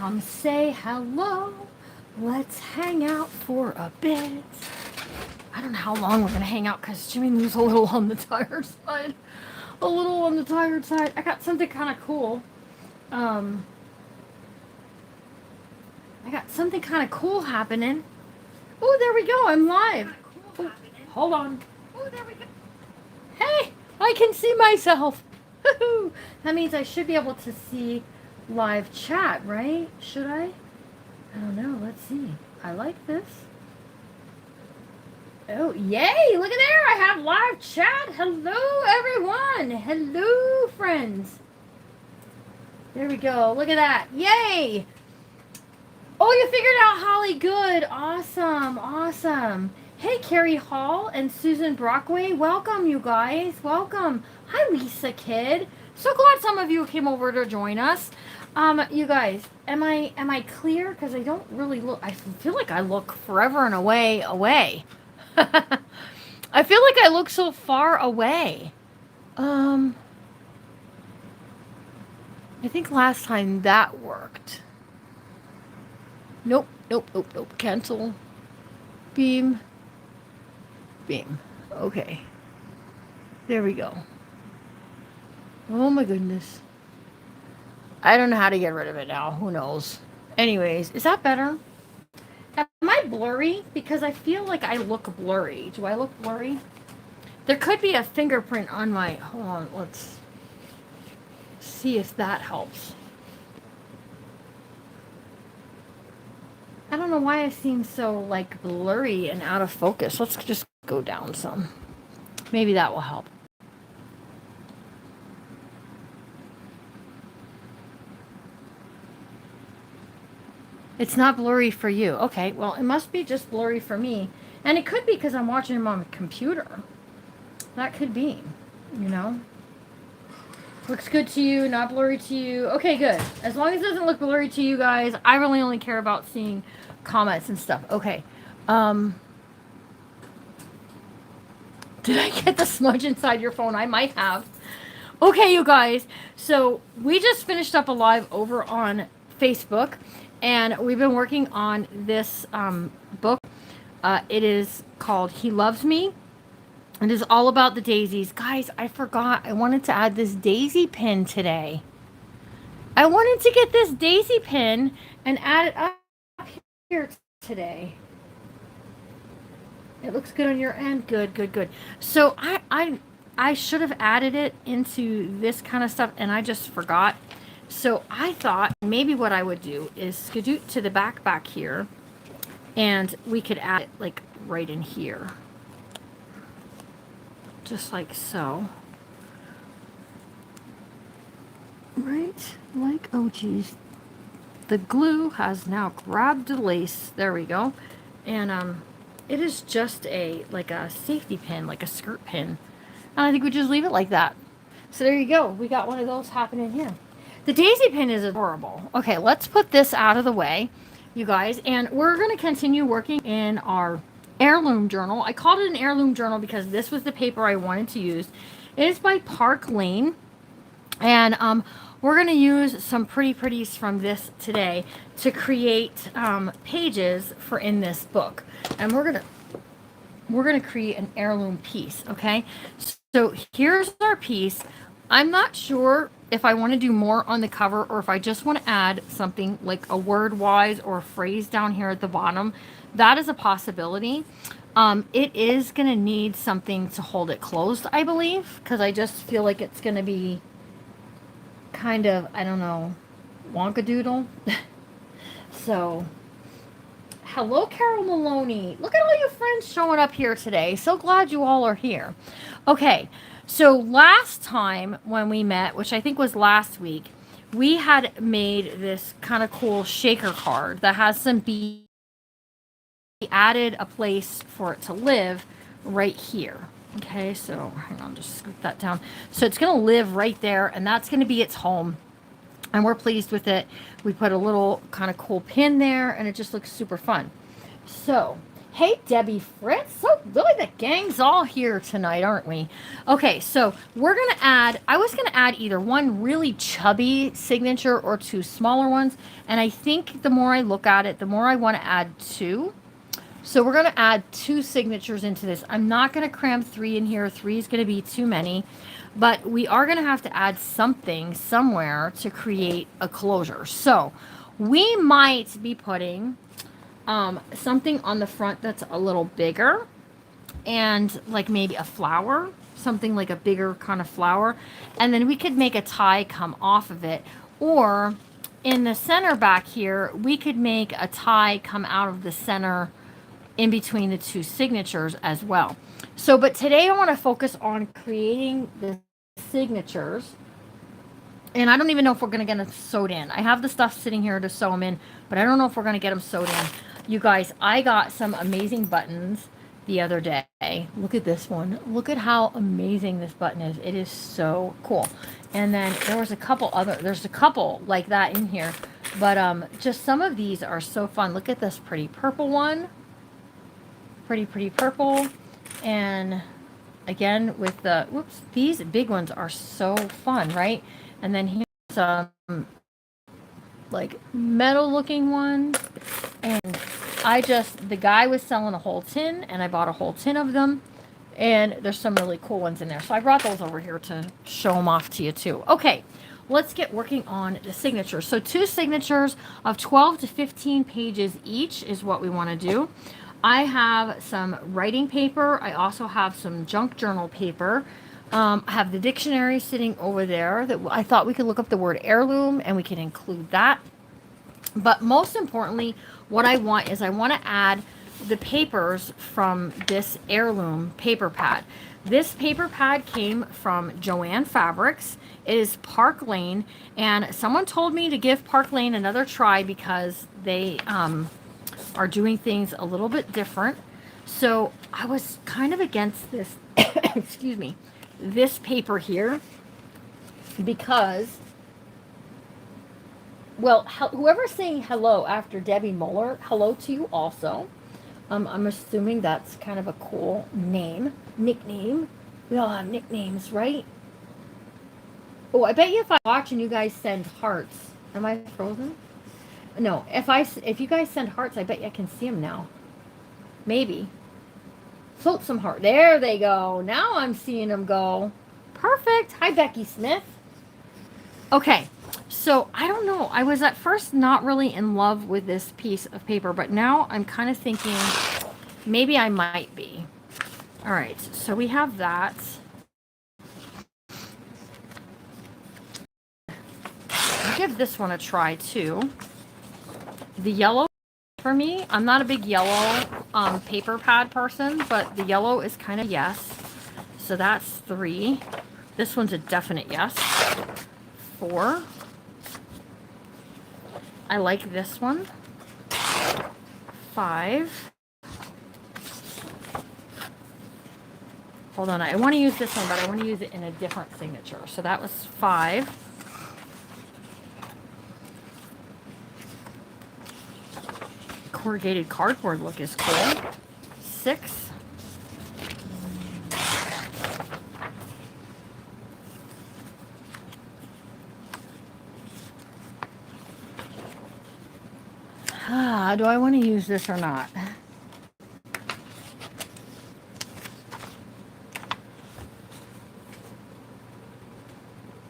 Come say hello. Let's hang out for a bit. I don't know how long we're going to hang out because Jimmy Lou's a little on the tired side. A little on the tired side. I got something kind of cool. I got something kind of cool happening. Oh, there we go. I'm live. Oh, hold on. Oh, there we go. Hey, I can see myself. That means I should be able to see live chat, right? Should I? I don't know. Let's see. I like this. Oh, yay! Look at there. I have live chat. Hello, everyone. Hello, friends. There we go. Look at that. Yay! Oh, you figured out Holly. Good. Awesome. Awesome. Hey, Carrie Hall and Susan Brockway. Welcome, you guys. Welcome. Hi, Lisa Kidd. So glad some of you came over to join us. You guys, am I clear? Because I don't really look. I feel like I look forever and away. I feel like I look so far away. I think last time that worked. Nope. Cancel. Beam. Okay. There we go. Oh my goodness. I don't know how to get rid of it now. Who knows? Anyways, is that better? Am I blurry? Because I feel like I look blurry. Do I look blurry? There could be a fingerprint on my... Hold on. Let's see if that helps. I don't know why I seem so, like, blurry and out of focus. Let's just go down some. Maybe that will help. It's not blurry for you. Okay, well, it must be just blurry for me. And it could be because I'm watching him on the computer. That could be, you know. Looks good to you, not blurry to you. Okay, good. As long as it doesn't look blurry to you guys, I really only care about seeing comments and stuff. Okay. Did I get the smudge inside your phone? I might have. Okay, you guys. So we just finished up a live over on Facebook. And we've been working on this book. It is called He Loves Me. It is all about the daisies. Guys, I forgot. I wanted to add this daisy pin today. I wanted to get this daisy pin and add it up here today. It looks good on your end. Good. So I should have added it into this kind of stuff, and I just forgot. So I thought maybe what I would do is scoot to the back here, and we could add it like right in here. Just like so. Right? Like, oh geez. The glue has now grabbed the lace. There we go. And it is just like a safety pin, like a skirt pin. And I think we just leave it like that. So there you go. We got one of those happening here. The daisy pin is adorable. Okay, let's put this out of the way, you guys. And we're going to continue working in our heirloom journal. I called it an heirloom journal because this was the paper I wanted to use. It is by Park Lane. And we're going to use some pretties from this today to create pages for in this book. And we're going to create an heirloom piece, okay? So here's our piece. I'm not sure if I want to do more on the cover or if I just want to add something like a word wise or a phrase down here at the bottom. That is a possibility. It is going to need something to hold it closed, I believe, because I just feel like it's going to be kind of, I don't know, wonkadoodle. So, hello, Carol Maloney. Look at all your friends showing up here today. So glad you all are here. Okay. So last time when we met, which I think was last week, we had made this kind of cool shaker card that has some beads. We added a place for it to live right here. Okay, so hang on, just scoot that down. So it's going to live right there, and that's going to be its home. And we're pleased with it. We put a little kind of cool pin there, and it just looks super fun. So Hey, Debbie Fritz. So really the gang's all here tonight, aren't we? Okay, so we're going to add, I was going to add either one really chubby signature or two smaller ones. And I think the more I look at it, the more I want to add two. So we're going to add two signatures into this. I'm not going to cram three in here. Three is going to be too many. But we are going to have to add something somewhere to create a closure. So we might be putting something on the front that's a little bigger, and like maybe a flower, something like a bigger kind of flower, and then we could make a tie come off of it, or in the center back here we could make a tie come out of the center in between the two signatures as well. So but today I want to focus on creating the signatures. And I don't even know if we're going to get them sewed in. I have the stuff sitting here to sew them in, but I don't know if we're going to get them sewed in. You guys, I got some amazing buttons the other day. Look at this one. Look at how amazing this button is. It is so cool. And then there was a couple other, there's a couple like that in here. But just some of these are so fun. Look at this pretty purple one. Pretty purple. And again with the, whoops, these big ones are so fun, right? And then here's some like metal looking one. And the guy was selling a whole tin, and I bought a whole tin of them. And there's some really cool ones in there. So I brought those over here to show them off to you too. Okay, let's get working on the signatures. So two signatures of 12 to 15 pages each is what we want to do. I have some writing paper. I also have some junk journal paper. I have the dictionary sitting over there that I thought we could look up the word heirloom and we can include that. But most importantly, what I want is I want to add the papers from this heirloom paper pad. This paper pad came from Joanne Fabrics. It is Park Lane, and someone told me to give Park Lane another try because they are doing things a little bit different. So I was kind of against this, excuse me, this paper here because, well, whoever's saying hello after Debbie Muller, hello to you also. I'm assuming that's kind of a cool nickname. We all have nicknames, right? Oh, I bet you if I watch and you guys send hearts, am I frozen? No, if you guys send hearts, I bet you I can see them now. Maybe. Float some heart. There they go. Now I'm seeing them go. Perfect. Hi, Becky Smith. Okay. So, I don't know. I was at first not really in love with this piece of paper, but now I'm kind of thinking maybe I might be. All right. So, we have that. I'll give this one a try, too. The yellow, for me, I'm not a big yellow paper pad person, but the yellow is kind of yes. So, that's 3. This one's a definite yes. 4. I like this one. 5. Hold on, I want to use this one, but I want to use it in a different signature. So that was 5. Corrugated cardboard look is cool. 6. Do I want to use this or not?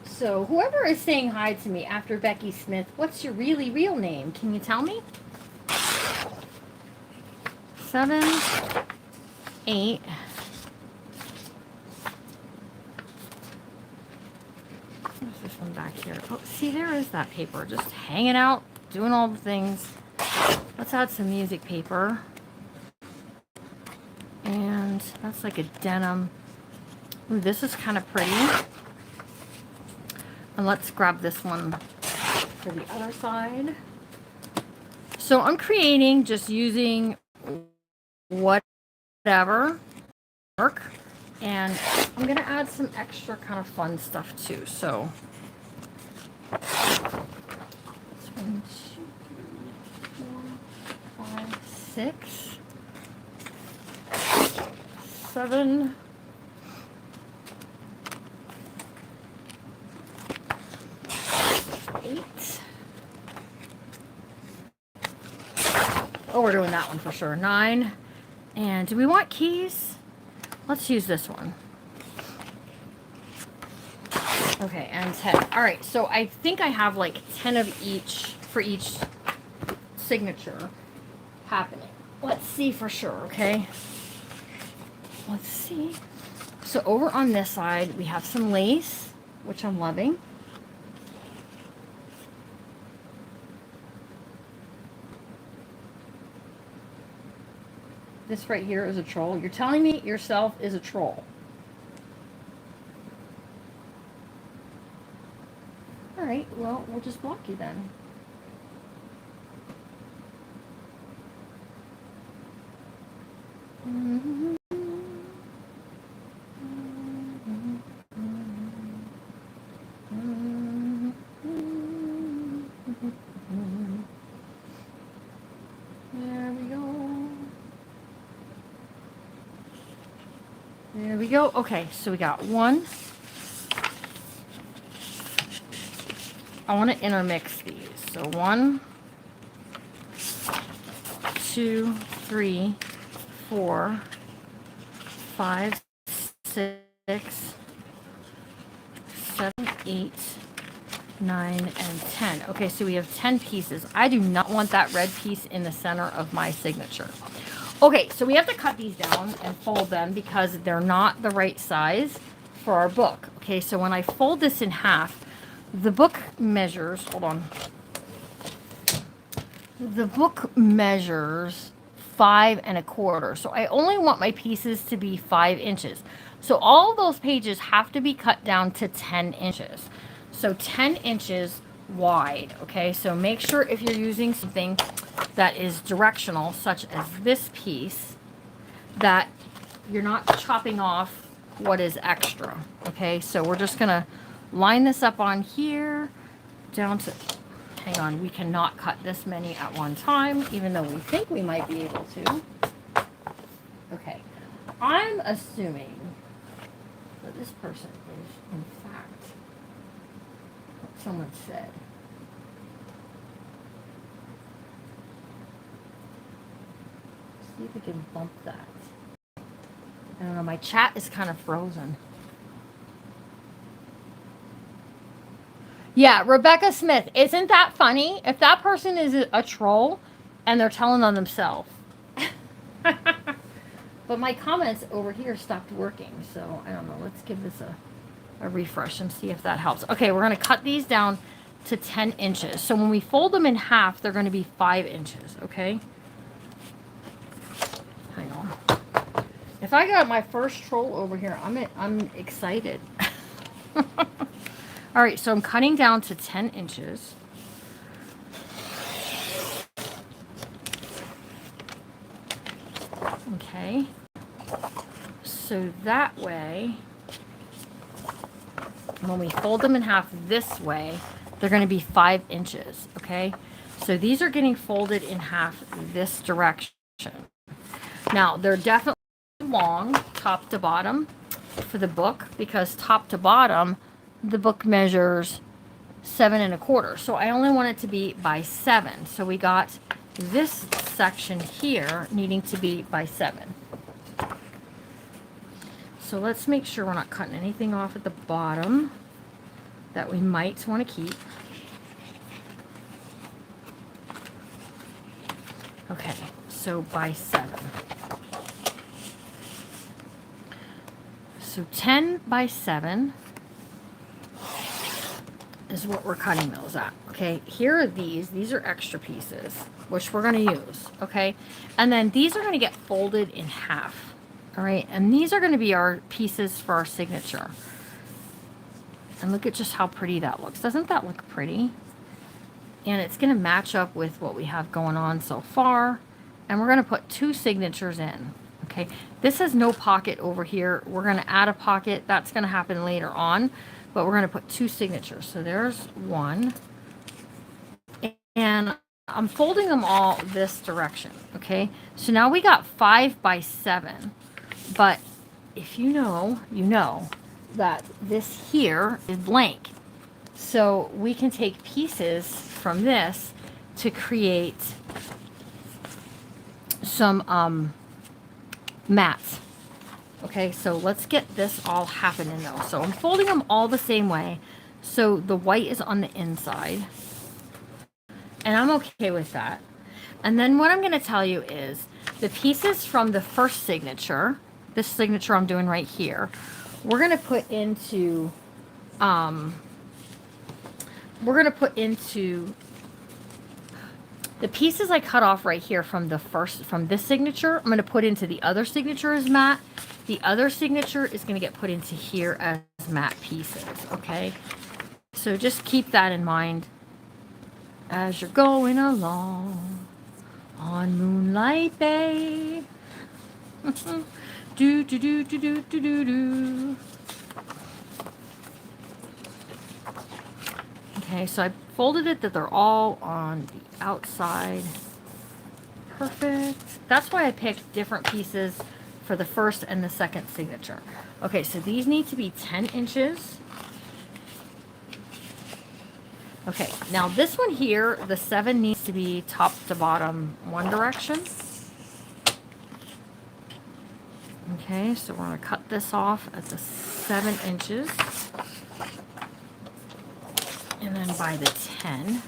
So whoever is saying hi to me after Becky Smith, what's your really real name? Can you tell me? 7, 8. Where's this one back here? Oh, see, there is that paper just hanging out, doing all the things. Let's add some music paper. And that's like a denim. Ooh, this is kind of pretty. And let's grab this one for the other side. So I'm creating just using whatever work. And I'm going to add some extra kind of fun stuff too. So 1, 2, 3, 4, 5, 6. 7. Eight. Oh, we're doing that one for sure. 9. And do we want keys? Let's use this one. Okay, and 10. All right, so I think I have like 10 of each for each signature happening. Let's see for sure, okay? Let's see. So over on this side, we have some lace, which I'm loving. This right here is a troll. You're telling me yourself is a troll. All right, well, we'll just block you then. There we go. Okay, so we got 1. I want to intermix these. So 1, 2, 3, 4, 5, 6, 7, 8, 9, and 10. Okay, so we have 10 pieces. I do not want that red piece in the center of my signature. Okay, so we have to cut these down and fold them because they're not the right size for our book. Okay, so when I fold this in half, the book measures, hold on. The book measures 5 1/4. So I only want my pieces to be 5 inches. So all those pages have to be cut down to 10 inches. So 10 inches wide. Okay, so make sure if you're using something that is directional, such as this piece, that you're not chopping off what is extra. Okay, so we're just gonna line this up on here down to, hang on, we cannot cut this many at one time, even though we think we might be able to. Okay, I'm assuming that this person is in fact what someone said. See if we can bump that. I don't know, my chat is kind of frozen. Yeah, Rebecca Smith, isn't that funny? If that person is a troll and they're telling on themselves. But my comments over here stopped working, so I don't know. Let's give this a refresh and see if that helps. Okay, we're going to cut these down to 10 inches. So when we fold them in half, they're going to be 5 inches, okay? Hang on. If I got my first troll over here, I'm excited. All right, so I'm cutting down to 10 inches. Okay. So that way, when we fold them in half this way, they're going to be 5 inches, okay? So these are getting folded in half this direction. Now, they're definitely long, top to bottom, for the book, because top to bottom, the book measures 7 1/4. So I only want it to be by 7. So we got this section here needing to be by 7. So let's make sure we're not cutting anything off at the bottom that we might want to keep. Okay, so by 7. So 10 by 7 is what we're cutting those at. Okay, here are these are extra pieces, which we're going to use, okay? And then these are going to get folded in half, all right? And these are going to be our pieces for our signature. And look at just how pretty that looks. Doesn't that look pretty? And it's going to match up with what we have going on so far. And we're going to put 2 signatures in, okay? This has no pocket over here. We're going to add a pocket. That's going to happen later on. But we're going to put 2 signatures. So there's 1. And I'm folding them all this direction, okay? So now we got 5 by 7. But if you know, you know that this here is blank. So we can take pieces from this to create some mats. Okay, so let's get this all happening though. So I'm folding them all the same way. So the white is on the inside. And I'm okay with that. And then what I'm going to tell you is the pieces from the first signature, this signature I'm doing right here, we're going to put into, the pieces I cut off right here from this signature, I'm going to put into the other signature as matte. The other signature is going to get put into here as matte pieces, okay? So just keep that in mind as you're going along on Moonlight Bay. do, do, do, do, do, do, do, do. Okay, so I folded it that they're all on the outside. Perfect. That's why I picked different pieces for the first and the second signature. Okay, so these need to be 10 inches. Okay, now this one here, the 7 needs to be top to bottom one direction. Okay, so we're going to cut this off at the 7 inches. And then by the 10.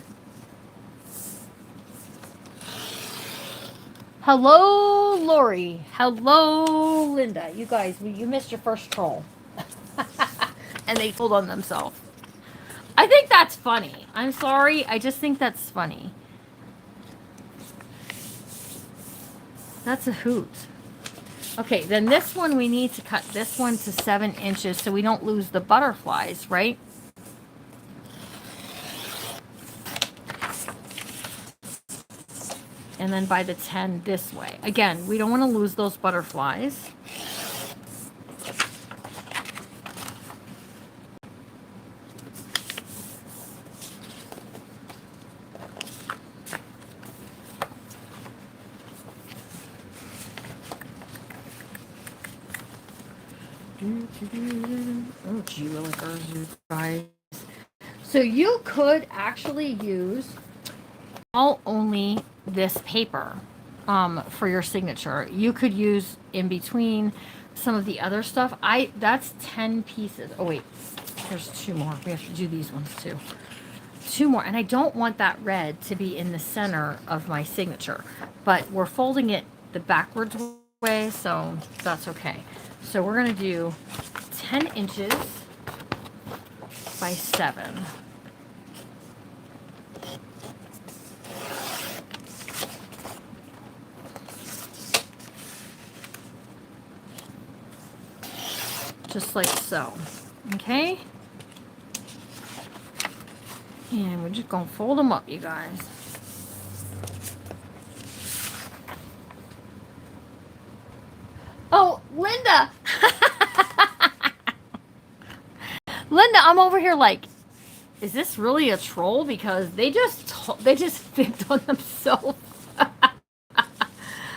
Hello, Lori. Hello, Linda. You guys, you missed your first troll. And they told on themselves. I think that's funny. I'm sorry. I just think that's funny. That's a hoot. Okay, then this one, we need to cut this one to 7 inches so we don't lose the butterflies, right? And then by the 10 this way. Again, we don't want to lose those butterflies. Oh, gee willikers, you guys. So you could actually use only this paper for your signature. You could use in between some of the other stuff. That's 10 pieces. Oh wait, there's 2 more. We have to do these ones too. 2 more, and I don't want that red to be in the center of my signature, but we're folding it the backwards way, so that's okay. So we're going to do 10 inches by 7. Just like so. Okay? And we're just going to fold them up, you guys. Oh, Linda! Linda, I'm over here like, is this really a troll? Because they just picked on themselves.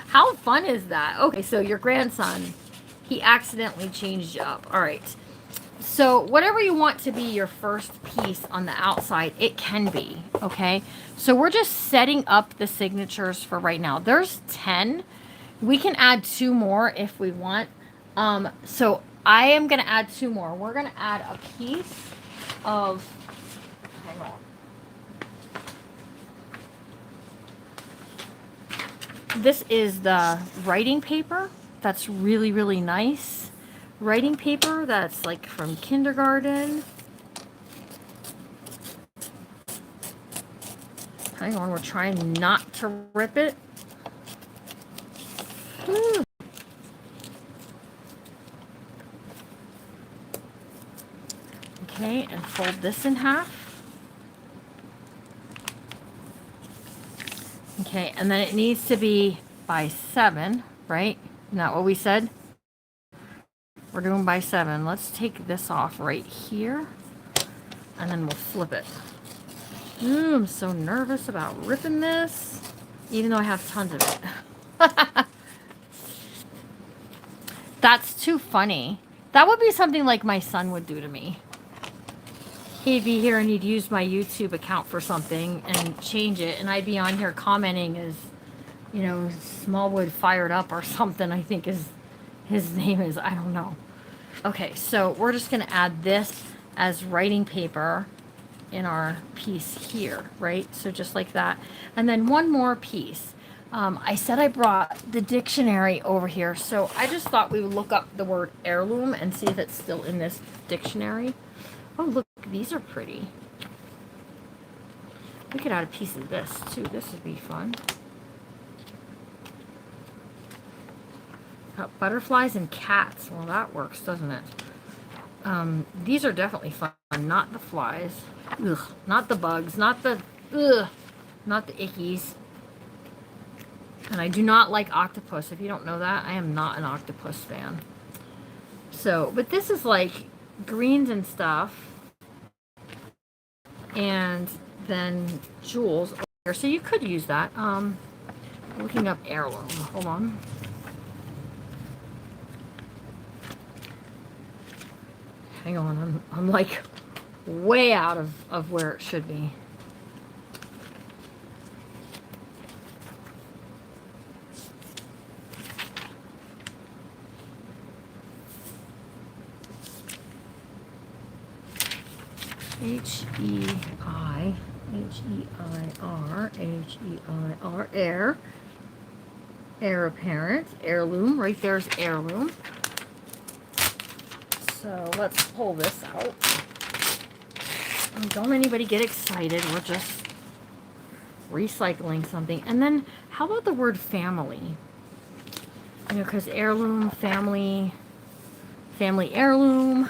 How fun is that? Okay, so your grandson, he accidentally changed you up. All right. So whatever you want to be your first piece on the outside, it can be, okay? So we're just setting up the signatures for right now. There's 10. We can add 2 more if we want. So I am going to add 2 more. We're going to add a piece of, hang on. This is the writing paper. That's really, really nice. Writing paper that's like from kindergarten. Hang on, we're trying not to rip it. Whew. Okay, and fold this in half. Okay, and then it needs to be by 7, right? Isn't that what we said? We're doing by 7. Let's take this off right here, and then we'll flip it. Ooh, I'm so nervous about ripping this, even though I have tons of it. That's too funny. That would be something like my son would do to me. He'd be here and he'd use my YouTube account for something and change it, and I'd be on here commenting as, you know, Smallwood Fired Up or something, I think is his name is. I don't know. Okay, so we're just going to add this as writing paper in our piece here, right? So just like that. And then one more piece. I said I brought the dictionary over here, so I just thought we would look up the word heirloom and see if it's still in this dictionary. Oh, look, these are pretty. We could add a piece of this, too. This would be fun. Got butterflies and cats. Well, that works, doesn't it? These are definitely fun. Not the flies. Ugh. Not the bugs. Not the... Ugh. Not the ickies. And I do not like octopus. If you don't know that, I am not an octopus fan. So, but this is like greens and stuff. And then jewels over here. So you could use that. Looking up heirloom. Hold on. Hang on. I'm like way out of where it should be. H-E-I-R, heir apparent, heirloom, right there's heirloom. So let's pull this out. And don't anybody get excited, we're just recycling something. And then how about the word family? You know, because heirloom, family heirloom.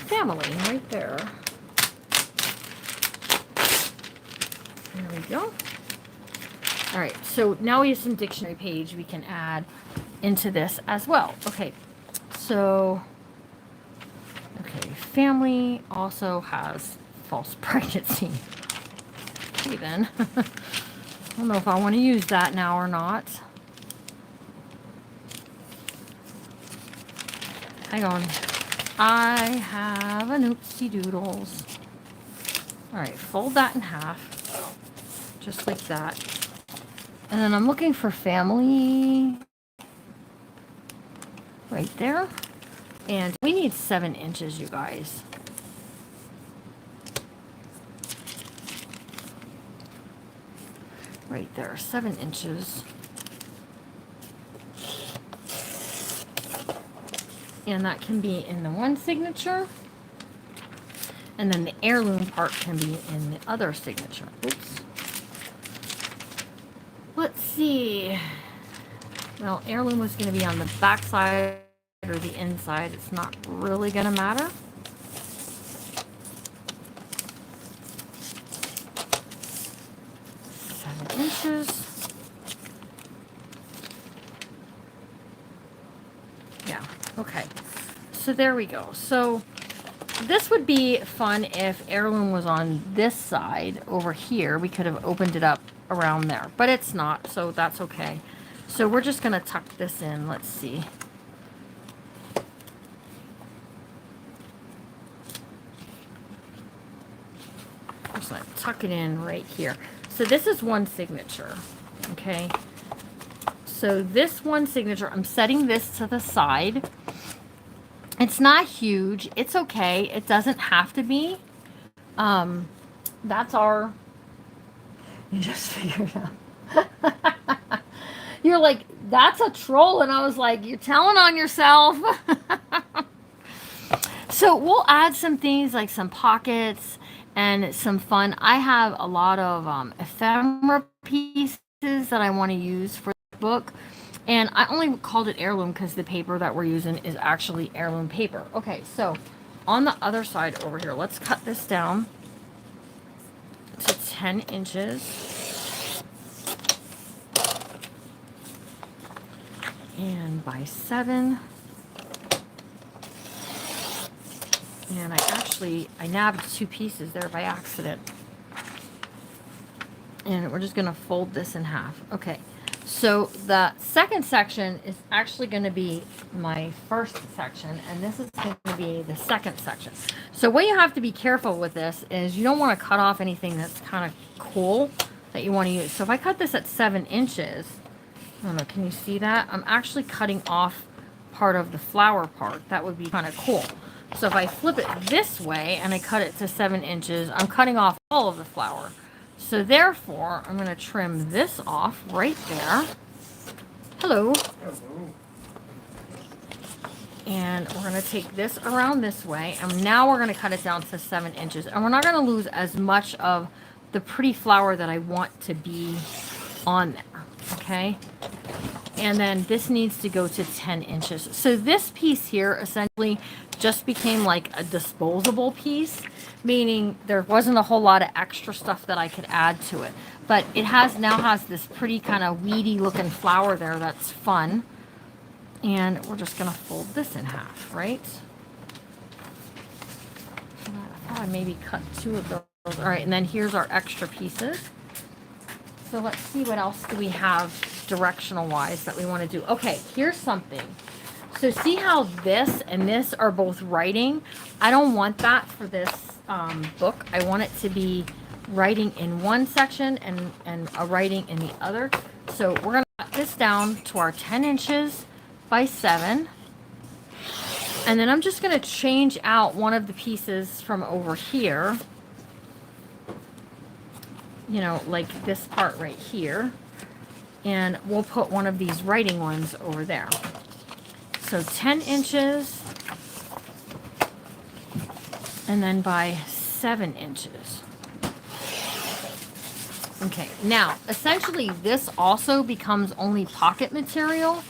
Family, right there. There we go. All right, so now we have some dictionary page we can add into this as well. Okay, so, okay, family also has false pregnancy. Okay, then. I don't know if I want to use that now or not. Hang on. I have an oopsie doodles. All right, fold that in half, just like that. And then I'm looking for family right there. And we need 7 inches, you guys. Right there, 7 inches. And that can be in the one signature. And then the heirloom part can be in the other signature. Oops. Let's see. Well, heirloom was going to be on the back side or the inside. It's not really going to matter. Inches. Yeah, okay. So there we go. So this would be fun if heirloom was on this side over here. We could have opened it up around there, but it's not, so that's okay. So we're just going to tuck this in. Let's see. I'm just going to tuck it in right here. So this is one signature, okay? So this one signature, I'm setting this to the side. It's not huge. It's okay. It doesn't have to be. That's our... You just figured out. You're like, that's a troll. And I was like, you're telling on yourself. So we'll add some things like some pockets and some fun. I have a lot of ephemera pieces that I want to use for the book. And I only called it heirloom because the paper that we're using is actually heirloom paper. Okay, so on the other side over here, let's cut this down to 10 inches. And by 7. And I nabbed 2 pieces there by accident. And we're just going to fold this in half. Okay. So the second section is actually going to be my first section, and this is going to be the second section. So what you have to be careful with this is you don't want to cut off anything that's kind of cool that you want to use. So if I cut this at 7 inches, I don't know, can you see that? I'm actually cutting off part of the flower part. That would be kind of cool. So if I flip it this way and I cut it to 7 inches, I'm cutting off all of the flower. So therefore, I'm going to trim this off right there. Hello. Hello. And we're going to take this around this way. And now we're going to cut it down to 7 inches. And we're not going to lose as much of the pretty flower that I want to be on there. Okay. And then this needs to go to 10 inches. So this piece here essentially just became like a disposable piece, meaning there wasn't a whole lot of extra stuff that I could add to it. But it now has this pretty kind of weedy looking flower there that's fun. And we're just going to fold this in half, right? I thought I maybe cut 2 of those. All right, and then here's our extra pieces. So let's see what else do we have directional wise that we want to do. Okay, here's something. So see how this and this are both writing? I don't want that for this book. I want it to be writing in one section and a writing in the other. So we're going to cut this down to our 10 inches by 7. And then I'm just going to change out one of the pieces from over here. You know, like this part right here. And we'll put one of these writing ones over there. So 10 inches. And then by 7 inches. Okay, now, essentially this also becomes only pocket material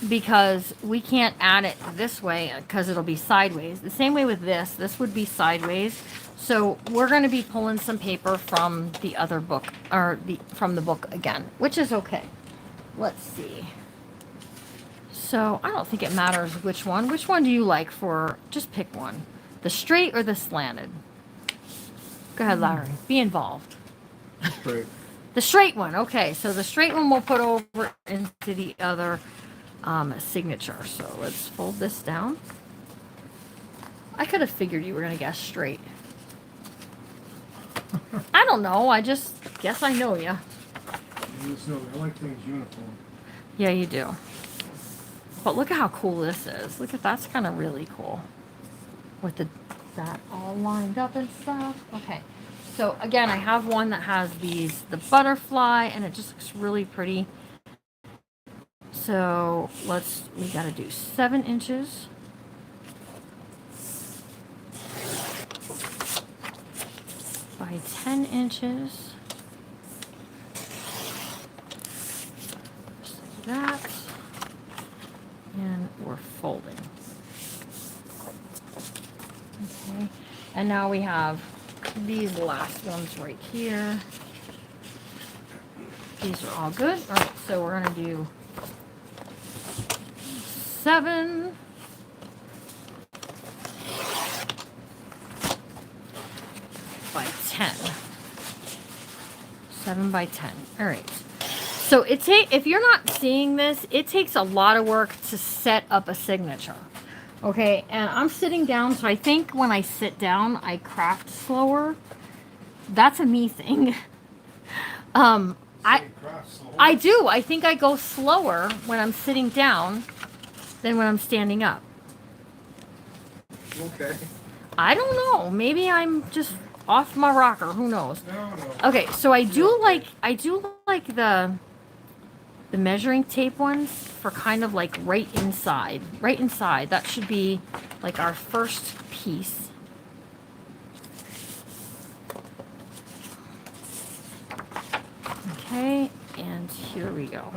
because we can't add it this way because it'll be sideways. The same way with this. This would be sideways. So we're going to be pulling some paper from the other book, or from the book again, which is okay. Let's see. So I don't think it matters which one. Which one do you like for, just pick one. The straight or the slanted? Go ahead, Larry. Be involved. Straight. The straight one. Okay, so the straight one we'll put over into the other signature. So let's fold this down. I could have figured you were going to guess straight. I don't know. I just guess I know you. I like things uniform. Yeah, you do. But look at how cool this is. Look at that's kind of really cool. With that all lined up and stuff. Okay. So again, I have one that has the butterfly, and it just looks really pretty. So we got to do 7 inches. By 10 inches. Just like that. And we're folding. Okay. And now we have these last ones right here. These are all good. All right, so we're going to do 7. By 10. 7 by 10. All right. So if you're not seeing this, it takes a lot of work to set up a signature. Okay, and I'm sitting down, so I think when I sit down, I craft slower. That's a me thing. I do. I think I go slower when I'm sitting down than when I'm standing up. Okay. I don't know. Maybe I'm just off my rocker. Who knows? No. Okay, so I do like the measuring tape ones for kind of like right inside. Right inside. That should be like our first piece. Okay, and here we go.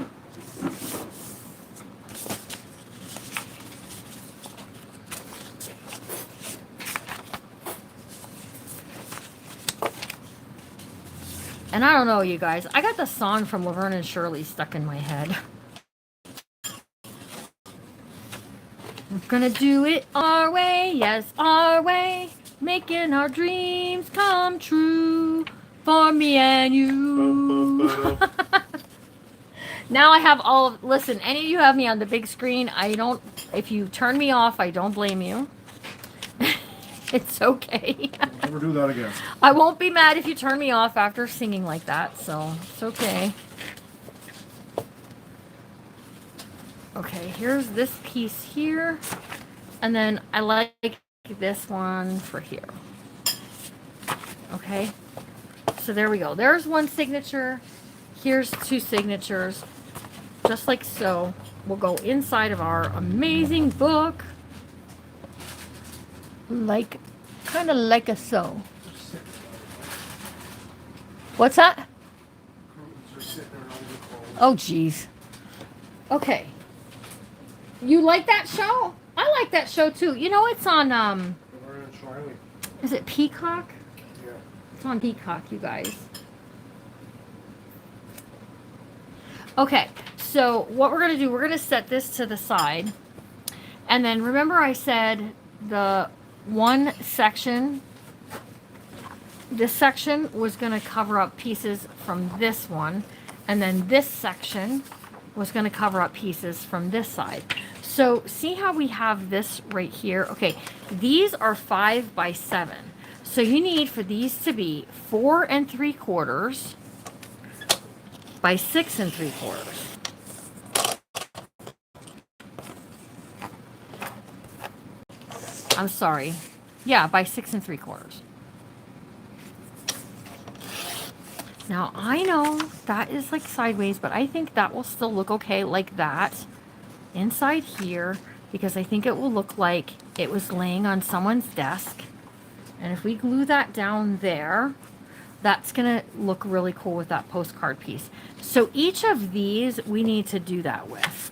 And I don't know, you guys. I got the song from Laverne and Shirley stuck in my head. We're gonna do it our way, yes, our way. Making our dreams come true. For me and you. Ba-ba-ba-da. Now I have all of, listen, any of you have me on the big screen. If you turn me off, I don't blame you. It's okay. Never do that again. I won't be mad if you turn me off after singing like that, so it's okay. Okay, here's this piece here. And then I like this one for here. Okay, so there we go. There's one signature. Here's two signatures. Just like so. We'll go inside of our amazing book. Like, kind of like a so. What's that? Curtains are sitting around the Oh, geez. Okay. You like that show? I like that show too. You know, it's on, is it Peacock? Yeah. It's on Peacock, you guys. Okay, so what we're going to do, we're going to set this to the side. And then remember I said the one section, this section was going to cover up pieces from this one. And then this section was going to cover up pieces from this side. So see how we have this right here? Okay, these are 5 by 7. So you need for these to be 4 3/4 by 6 3/4. I'm sorry. Yeah, by 6 3/4. Now I know that is like sideways, but I think that will still look okay like that inside here, because I think it will look like it was laying on someone's desk. And if we glue that down there, that's gonna look really cool with that postcard piece. So each of these we need to do that with.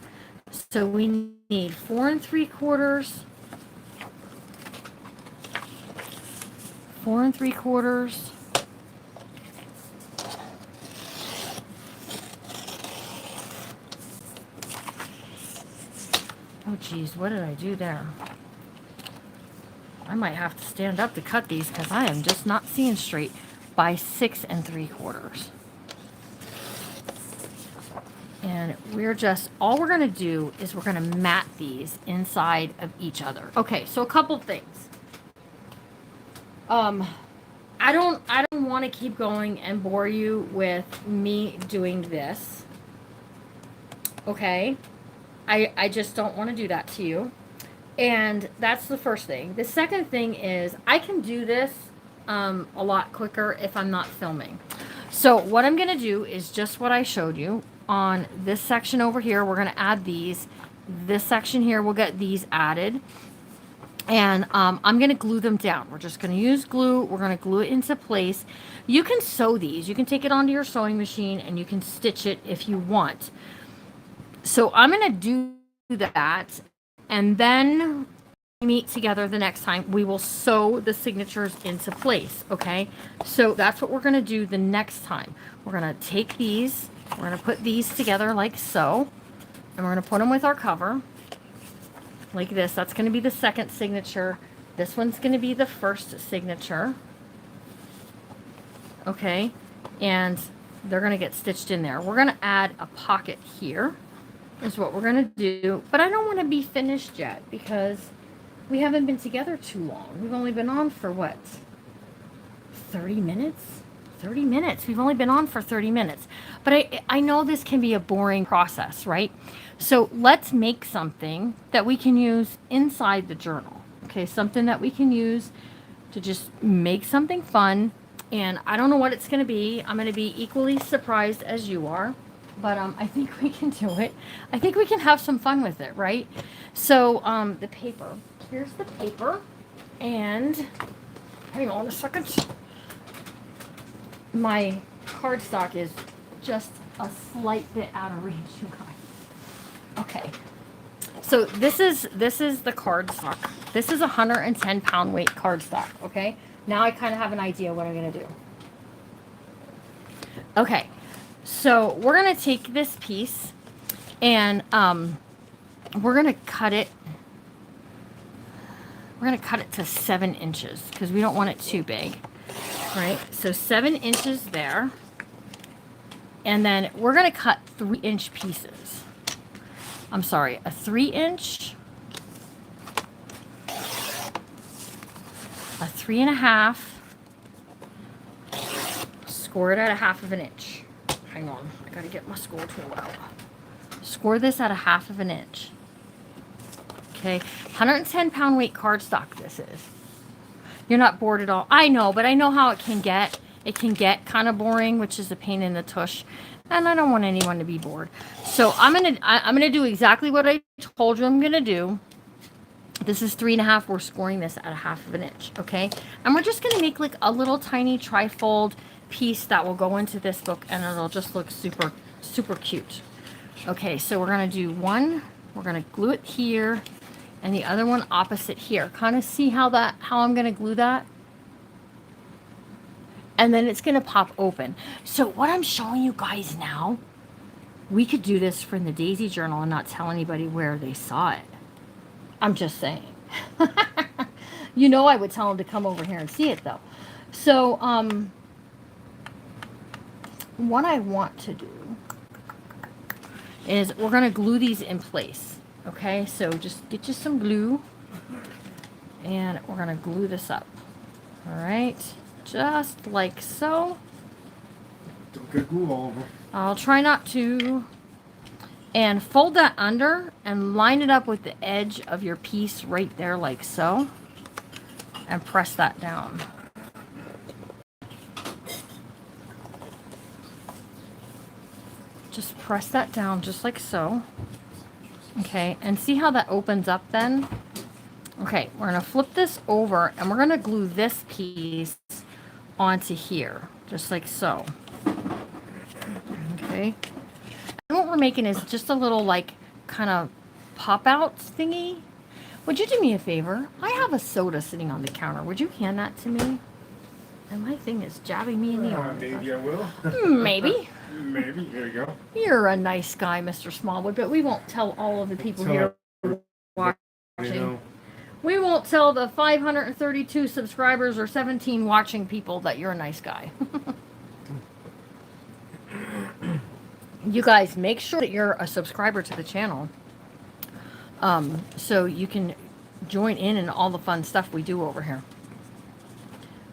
So we need 4 3/4, 4 3/4, oh geez, what did I do there? I might have to stand up to cut these because I am just not seeing straight. By 6 3/4. And we're just, all we're going to do is we're going to mat these inside of each other. Okay, so a couple things. I don't want to keep going and bore you with me doing this. Okay? I just don't want to do that to you. And that's the first thing. The second thing is I can do this a lot quicker if I'm not filming. So what I'm going to do is just what I showed you on this section over here. We're going to add these. This section here, we'll get these added. And I'm going to glue them down. We're just going to use glue. We're going to glue it into place. You can sew these. You can take it onto your sewing machine and you can stitch it if you want. So I'm going to do that. And then we meet together the next time, we will sew the signatures into place, okay? So that's what we're going to do the next time. We're going to take these, we're going to put these together like so, and we're going to put them with our cover like this. That's going to be the second signature. This one's going to be the first signature, okay? And they're going to get stitched in there. We're going to add a pocket here is what we're going to do, but I don't want to be finished yet because we haven't been together too long. We've only been on for what? 30 minutes? 30 minutes. We've only been on for 30 minutes. But I know this can be a boring process, right? So let's make something that we can use inside the journal. Okay, something that we can use to just make something fun. And I don't know what it's going to be. I'm going to be equally surprised as you are. But I think we can do it. I think we can have some fun with it, right? So the paper. Here's the paper. And hang on a second. My cardstock is just a slight bit out of reach, you guys. Okay. So this is the cardstock. This is a 110-pound weight cardstock, okay? Now I kind of have an idea what I'm going to do. Okay. So we're going to take this piece and we're going to cut it. We're going to cut it to 7 inches because we don't want it too big. Right, so 7 inches there. And then we're going to cut 3-inch pieces. I'm sorry, a 3-inch, a 3.5, score it at a 1/2 inch. Hang on, I got to get my score tool out. Score this at a 1/2 inch. Okay, 110 pound weight cardstock this is. You're not bored at all. I know, but I know how it can get. It can get kind of boring, which is a pain in the tush. And I don't want anyone to be bored. So I'm gonna do exactly what I told you I'm gonna do. This is 3.5. We're scoring this at a 1/2 inch, okay? And we're just gonna make like a little tiny trifold piece that will go into this book, and it'll just look super, super cute. Okay, so we're gonna do one. We're gonna glue it here, and the other one opposite here. Kind of see how I'm gonna glue that? And then it's gonna pop open. So what I'm showing you guys now, we could do this from the Daisy Journal and not tell anybody where they saw it. I'm just saying. You know I would tell them to come over here and see it though. So what I want to do is we're gonna glue these in place. Okay, so just get you some glue and we're gonna glue this up. All right, just like so. Don't get glue all over. I'll try not to. And fold that under and line it up with the edge of your piece right there like so. And press that down. Just press that down just like so. Okay, and see how that opens up then? Okay, we're gonna flip this over and we're gonna glue this piece onto here, just like so. Okay. And what we're making is just a little like kind of pop out thingy. Would you do me a favor? I have a soda sitting on the counter. Would you hand that to me? And my thing is jabbing me in the arm. Maybe I will. Maybe. Maybe. There you go. You're a nice guy, Mr. Smallwood, but we won't tell all of the people here watching. We won't tell the 532 subscribers or 17 watching people that you're a nice guy. You guys, make sure that you're a subscriber to the channel. So you can join in all the fun stuff we do over here.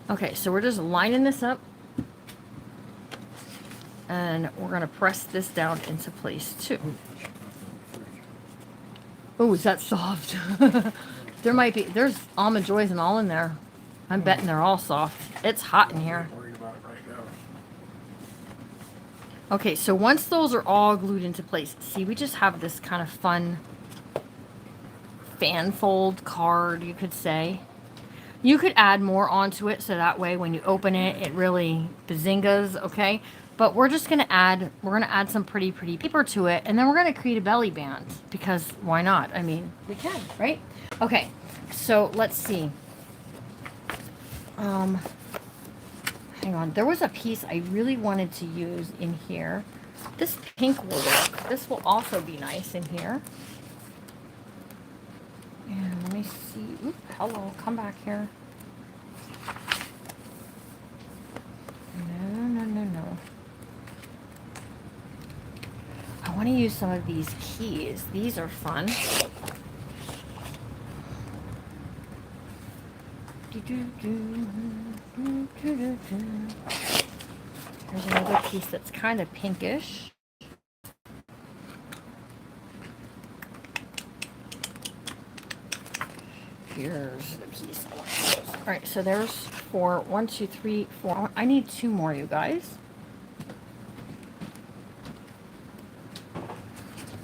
Okay, so we're just lining this up. And we're going to press this down into place too. Oh, is that soft? There's Almond Joys and all in there. I'm betting they're all soft. It's hot in here. Okay, so once those are all glued into place, see, we just have this kind of fun fan fold card, you could say. You could add more onto it, so that way when you open it, it really bazingas, okay? But we're just gonna add, some pretty paper to it, and then we're gonna create a belly band, because why not? I mean, we can, right? Okay, so let's see. Hang on, there was a piece I really wanted to use in here. This pink will work. This will also be nice in here. And let me see. Oop, hello, come back here. No. I want to use some of these keys. These are fun. There's another piece that's kind of pinkish. Here's the piece. All right, so there's 4. 1, 2, 3, 4. I need 2 more, you guys.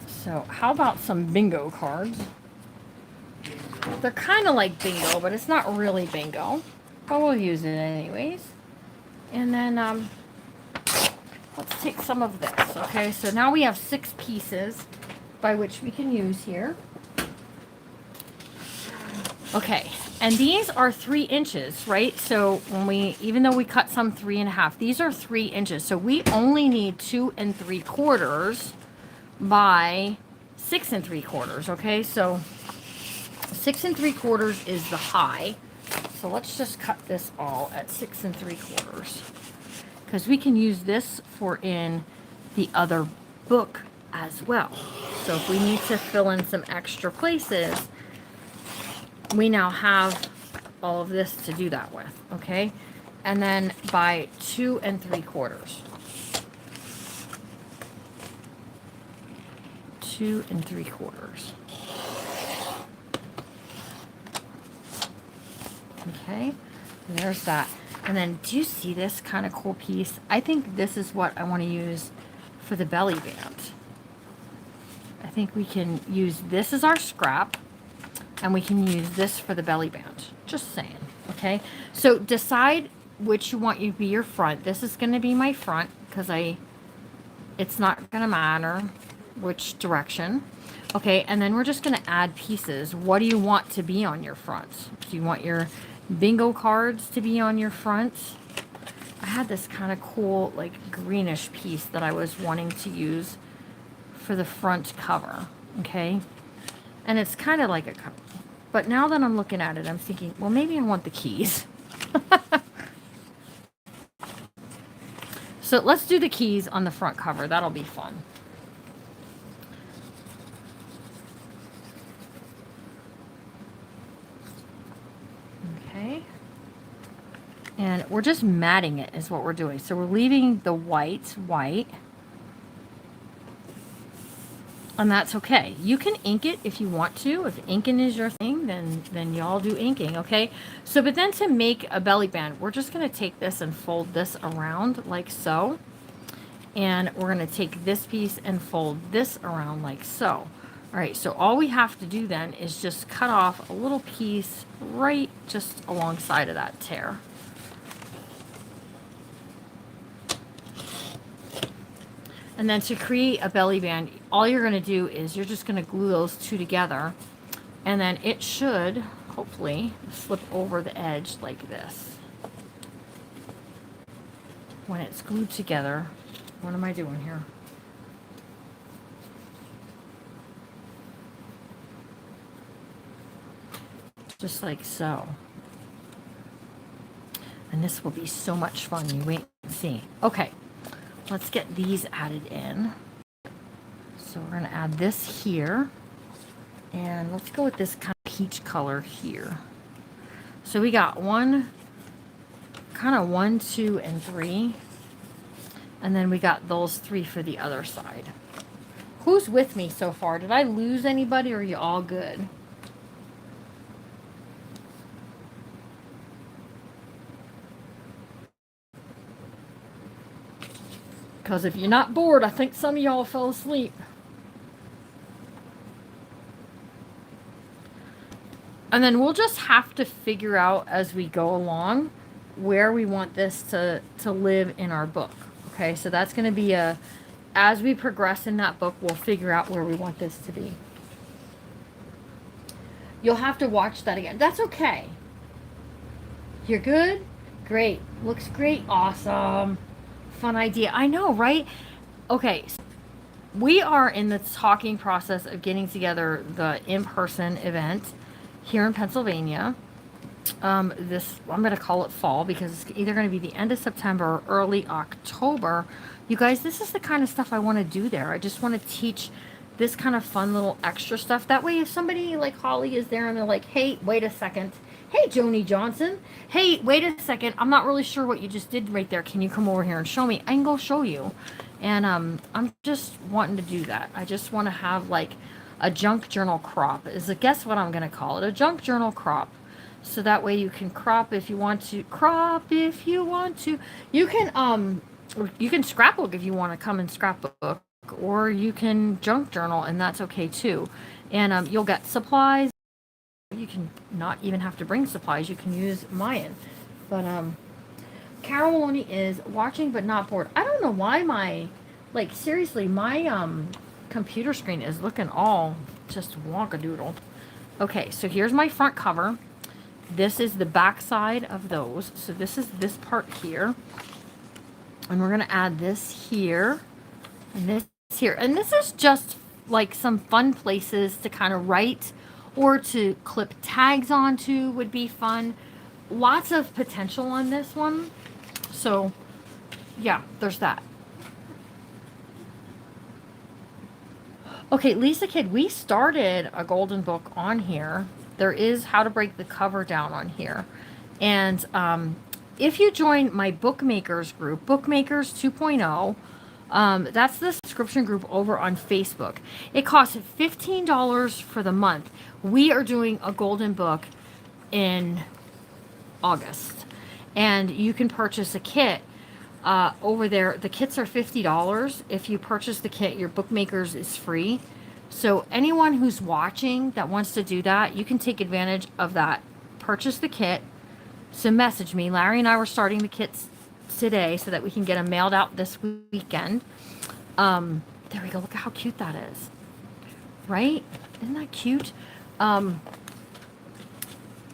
So how about some bingo cards? They're kind of like bingo, but it's not really bingo. But we'll use it anyways. And then let's take some of this. Okay, so now we have 6 pieces by which we can use here. Okay, and these are 3 inches, right? So even though we cut some 3.5, these are 3 inches. So we only need 2 3/4 by 6 3/4. Okay, so 6 3/4 is the high. So let's just cut this all at 6 3/4. Because we can use this for in the other book as well. So if we need to fill in some extra places, we now have all of this to do that with, okay? And then by 2 3/4. 2 3/4. Okay, and there's that. And then do you see this kind of cool piece? I think this is what I want to use for the belly band. I think we can use this as our scrap, and we can use this for the belly band. Just saying, okay? So decide which you want you to be your front. This is going to be my front because it's not going to matter which direction. Okay, and then we're just going to add pieces. What do you want to be on your front? Do you want your bingo cards to be on your front? I had this kind of cool like greenish piece that I was wanting to use for the front cover, okay? And it's kind of like a cover. But now that I'm looking at it, I'm thinking, well, maybe I want the keys. So let's do the keys on the front cover. That'll be fun. Okay. And we're just matting it is what we're doing. So we're leaving the white. And that's okay. You can ink it if you want to. If inking is your thing, then y'all do inking, okay? So, but then to make a belly band, we're just going to take this and fold this around like so. And we're going to take this piece and fold this around like so. All right, so all we have to do then is just cut off a little piece right just alongside of that tear. And then to create a belly band, all you're going to do is you're just going to glue those two together. And then it should, hopefully, slip over the edge like this. When it's glued together, what am I doing here? Just like so. And this will be so much fun. You wait and see. Okay. Let's get these added in. So we're going to add this here. And let's go with this kind of peach color here. So we got one, 2, and 3. And then we got those 3 for the other side. Who's with me so far? Did I lose anybody or are you all good? Because if you're not bored, I think some of y'all fell asleep. And then we'll just have to figure out as we go along where we want this to live in our book. Okay, so that's going to be as we progress in that book, we'll figure out where we want this to be. You'll have to watch that again. That's okay. You're good? Great. Looks great. Awesome. Fun idea. I know, right? Okay, so we are in the talking process of getting together the in-person event here in Pennsylvania. I'm going to call it fall because it's either going to be the end of September or early October. You guys, this is the kind of stuff I want to do there. I just want to teach this kind of fun little extra stuff. That way, if somebody like Holly is there and they're like, hey, wait a second. Hey, Joni Johnson. Hey, wait a second. I'm not really sure what you just did right there. Can you come over here and show me? I can go show you. And I'm just wanting to do that. I just want to have like a junk journal crop. Guess what I'm going to call it? A junk journal crop. So that way you can crop if you want to. Crop if you want to. You can scrapbook if you want to come and scrapbook. Or you can junk journal, and that's okay too. And you'll get supplies. You can not even have to bring supplies. You can use mine. But Carol Maloney is watching but not bored. I don't know why seriously, my computer screen is looking all just wonkadoodle. Okay, so here's my front cover. This is the back side of those. So this is this part here. And we're going to add this here and this here. And this is just like some fun places to kind of write or to clip tags onto would be fun. lots of potential on this one. So yeah, there's that. Okay, Lisa Kid, we started a golden book on here. There is How to Break the Cover Down on here. And if you join my bookmakers group, Bookmakers 2.0, that's the subscription group over on Facebook. It costs $15 for the month. We are doing a golden book in August. And you can purchase a kit over there. The kits are $50. If you purchase the kit, your bookmakers is free. So anyone who's watching that wants to do that, you can take advantage of that. Purchase the kit. So message me. Larry and I were starting the kits today so that we can get them mailed out this weekend. There we go. Look at how cute that is. Right? Isn't that cute?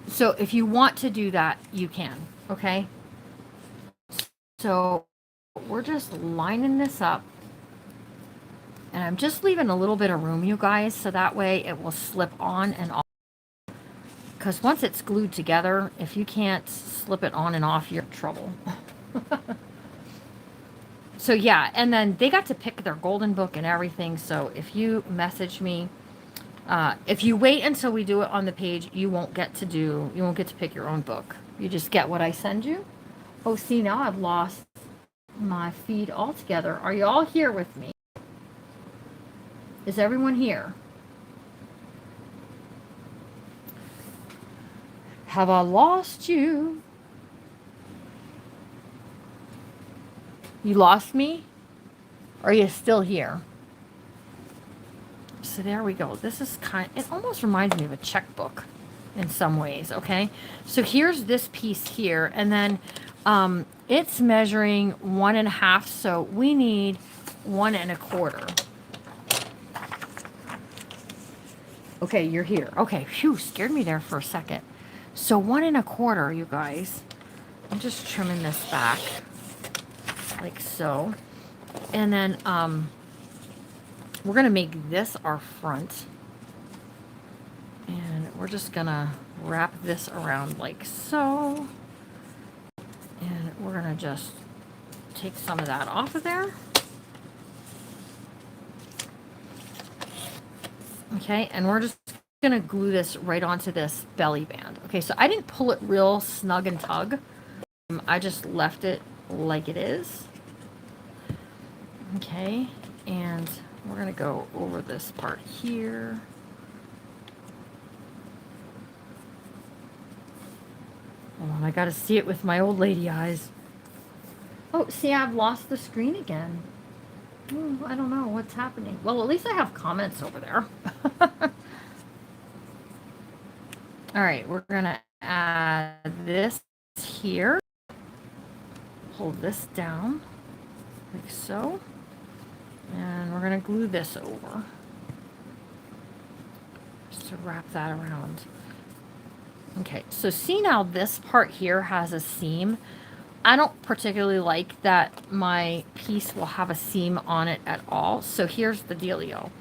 So if you want to do that, you can. Okay? So we're just lining this up. And I'm just leaving a little bit of room, you guys, so that way it will slip on and off. Because once it's glued together, if you can't slip it on and off, you're in trouble. So yeah, and then they got to pick their golden book and everything. So if you message me, if you wait until we do it on the page, you won't get to pick your own book. You just get what I send you. Oh, see, now I've lost my feed altogether. Are you all here with me? Is everyone here? Have I lost you? You lost me? Or are you still here? So there we go. This is it almost reminds me of a checkbook in some ways, okay? So here's this piece here, and then it's measuring 1.5, so we need 1.25. Okay, you're here. Okay, phew, scared me there for a second. So 1.25, you guys. I'm just trimming this back like so. And then we're gonna make this our front. And we're just gonna wrap this around like so. And we're gonna just take some of that off of there. Okay, and we're just gonna glue this right onto this belly band. Okay, so I didn't pull it real snug and tug. I just left it like it is. Okay, and we're gonna go over this part here. Hold on, I gotta see it with my old lady eyes. Oh, see, I've lost the screen again. Ooh, I don't know what's happening. Well, at least I have comments over there. All right, we're gonna add this here. Hold this down like so. And we're gonna glue this over. Just to wrap that around. Okay, so see now this part here has a seam. I don't particularly like that my piece will have a seam on it at all. So here's the dealio.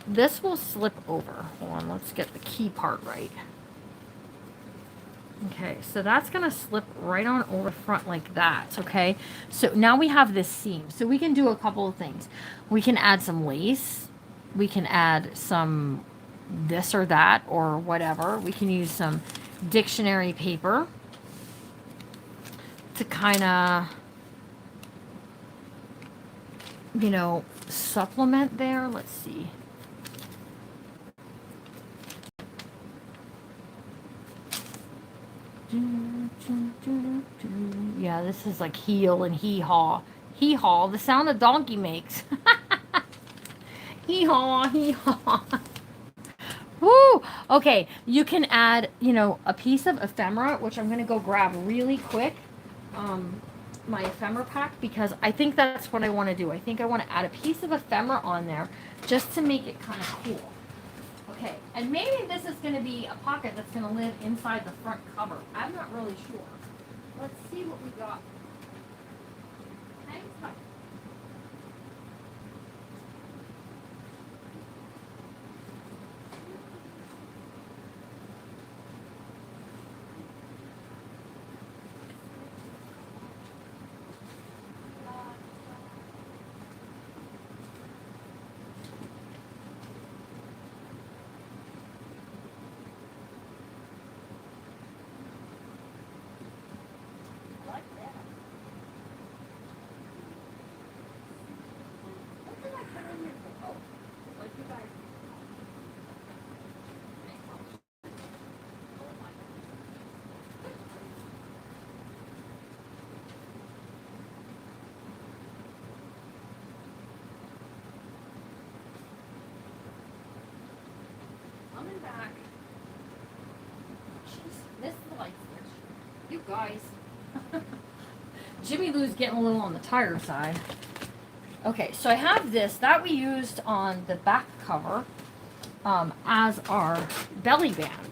This will slip over. Hold on, let's get the key part right. Okay, so that's gonna slip right on over front like that, okay? So now we have this seam. So we can do a couple of things. We can add some lace. We can add some this or that or whatever. We can use some dictionary paper to kind of, you know, supplement there. Let's see. Yeah, this is like heel and hee-haw. Hee-haw, the sound a donkey makes. Hee-haw, hee-haw. Woo! Okay, you can add, you know, a piece of ephemera, which I'm going to go grab really quick. My ephemera pack, because I think that's what I want to do. I think I want to add a piece of ephemera on there just to make it kind of cool. Okay, and maybe this is going to be a pocket that's going to live inside the front cover. I'm not really sure. Let's see what we got. Hang tight. guys. Jimmy Lou's getting a little on the tired side. Okay, so I have this that we used on the back cover as our belly band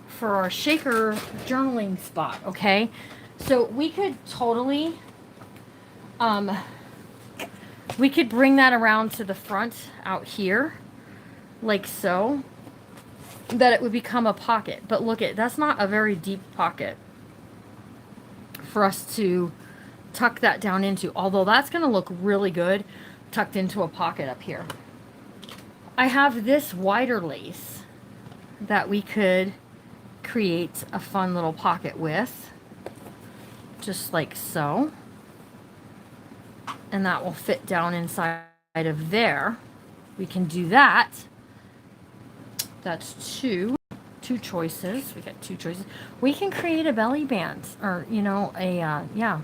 for our shaker journaling spot, okay? So we could totally, we could bring that around to the front out here, like so, that it would become a pocket. But look that's not a very deep pocket for us to tuck that down into, although that's going to look really good tucked into a pocket up here. I have this wider lace that we could create a fun little pocket with, just like so, and that will fit down inside of there. We can do that. That's two choices. We got two choices. We can create a belly band, or you know, yeah,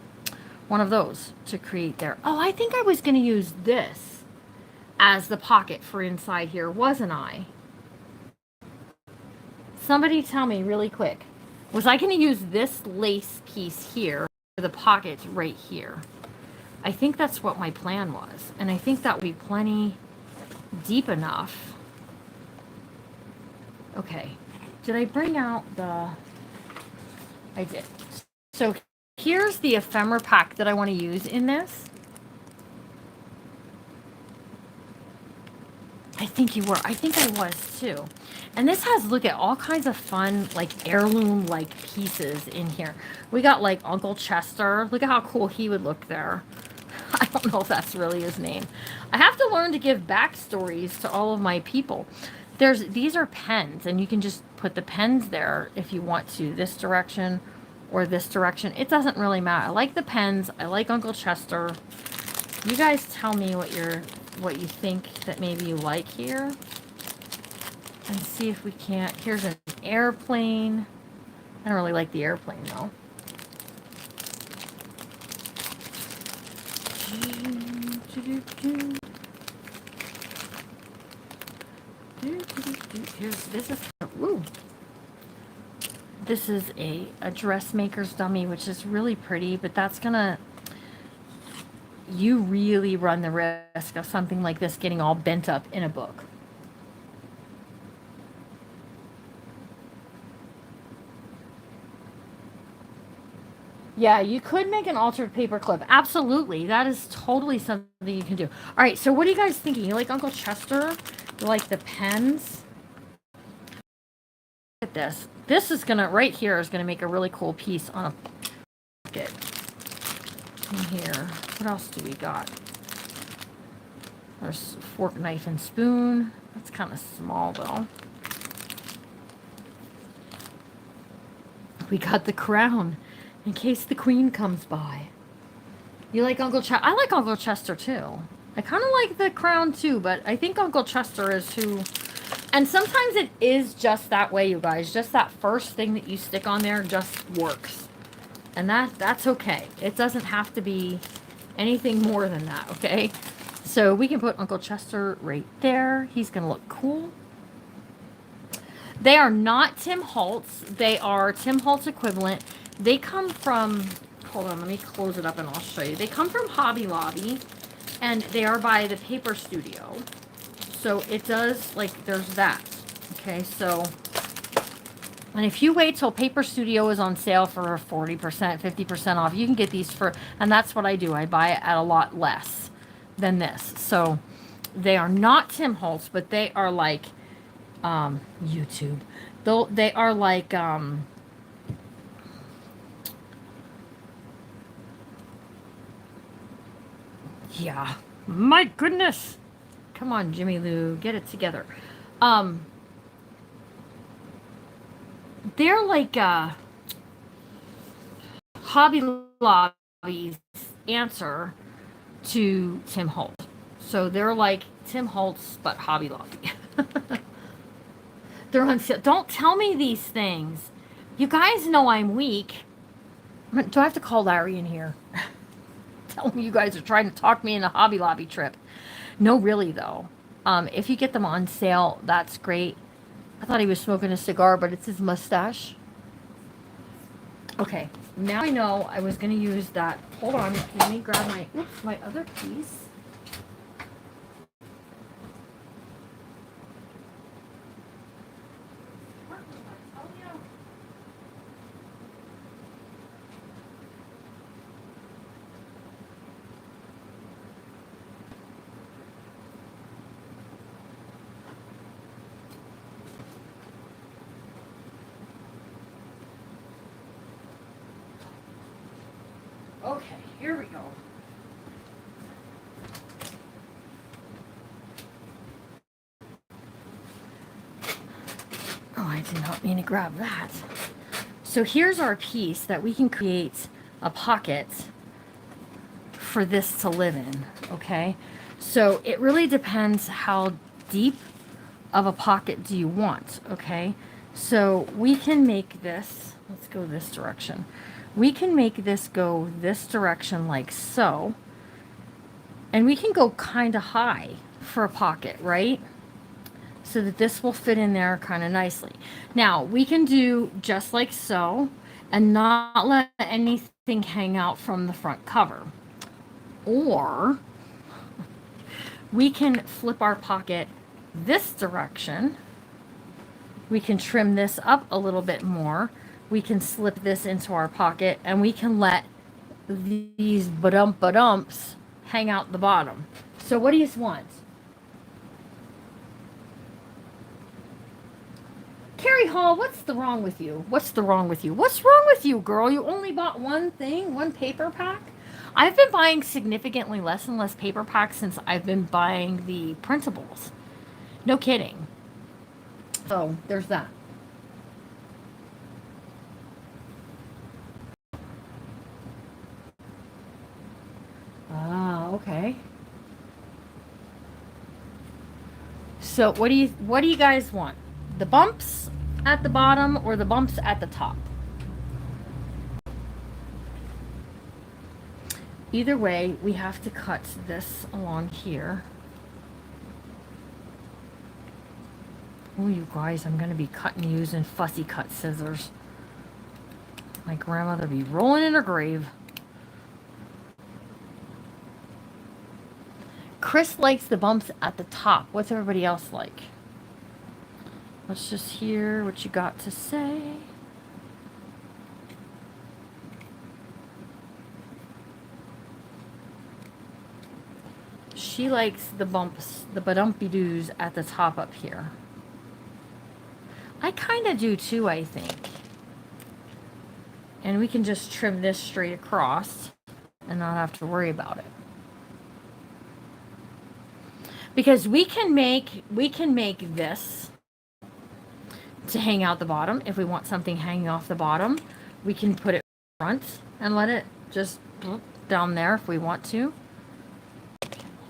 one of those to create there. Oh, I think I was going to use this as the pocket for inside here, wasn't I? Somebody tell me really quick. Was I going to use this lace piece here for the pocket right here? I think that's what my plan was, and I think that would be plenty deep enough. Okay. Did I bring out the... I did. So here's the ephemera pack that I want to use in this. I think you were. I think I was too. And this has, look at all kinds of fun, like heirloom-like pieces in here. We got like Uncle Chester. Look at how cool he would look there. I don't know if that's really his name. I have to learn to give backstories to all of my people. These are pens, and you can just put the pens there if you want to, this direction or this direction. It doesn't really matter. I like the pens. I like Uncle Chester. You guys tell me what you think that maybe you like here, and see if we can't. Here's an airplane. I don't really like the airplane though. This is a dressmaker's dummy, which is really pretty, but that's gonna, you really run the risk of something like this getting all bent up in a book. Yeah, you could make an altered paper clip. Absolutely. That is totally something you can do. All right, so what are you guys thinking? You like Uncle Chester? You like the pens? Look at this. This is going to, right here, is going to make a really cool piece on a pocket. In here. What else do we got? There's fork, knife, and spoon. That's kind of small, though. We got the crown. In case the queen comes by. You like Uncle Chester? I like Uncle Chester too. I kind of like the crown too, but I think Uncle Chester is who... And sometimes it is just that way, you guys. Just that first thing that you stick on there just works. And that's okay. It doesn't have to be anything more than that, okay? So we can put Uncle Chester right there. He's going to look cool. They are not Tim Holtz. They are Tim Holtz equivalent. They come from, hold on, let me close it up and I'll show you. They come from Hobby Lobby, and they are by the Paper Studio. So it does, like, there's that. Okay, so, and if you wait till Paper Studio is on sale for 40%, 50% off, you can get these for, and that's what I do. I buy it at a lot less than this. So they are not Tim Holtz, but they are like, YouTube. They are like, yeah, my goodness. Come on, Jimmy Lou, get it together. They're like Hobby Lobby's answer to Tim Holtz. So they're like Tim Holtz, but Hobby Lobby. They're on sale. Don't tell me these things. You guys know I'm weak. Do I have to call Larry in here? Tell me you guys are trying to talk me into a Hobby Lobby trip. No, really, though. If you get them on sale, that's great. I thought he was smoking a cigar, but it's his mustache. Okay, now I know I was going to use that. Hold on, let me grab my other piece. Okay, here we go. Oh, I did not mean to grab that. So here's our piece that we can create a pocket for this to live in, okay? So it really depends how deep of a pocket do you want, okay? So we can make this, let's go this direction. We can make this go this direction like so. And we can go kind of high for a pocket, right? So that this will fit in there kind of nicely. Now, we can do just like so and not let anything hang out from the front cover. Or we can flip our pocket this direction. We can trim this up a little bit more. We can slip this into our pocket and we can let these ba-dumps hang out the bottom. So what do you want? Carrie Hall, what's the wrong with you? What's the wrong with you? What's wrong with you, girl? You only bought one thing, one paper pack? I've been buying significantly less and less paper packs since I've been buying the printables. No kidding. So there's that. Ah, okay. So what do you guys want? The bumps at the bottom or the bumps at the top? Either way, we have to cut this along here. Oh, you guys, I'm going to be cutting using fussy cut scissors. My grandmother be rolling in her grave. Chris likes the bumps at the top. What's everybody else like? Let's just hear what you got to say. She likes the bumps, the ba-dumpy-doos at the top up here. I kind of do too, I think. And we can just trim this straight across and not have to worry about it. Because we can make this to hang out the bottom. If we want something hanging off the bottom, we can put it front and let it just down there if we want to.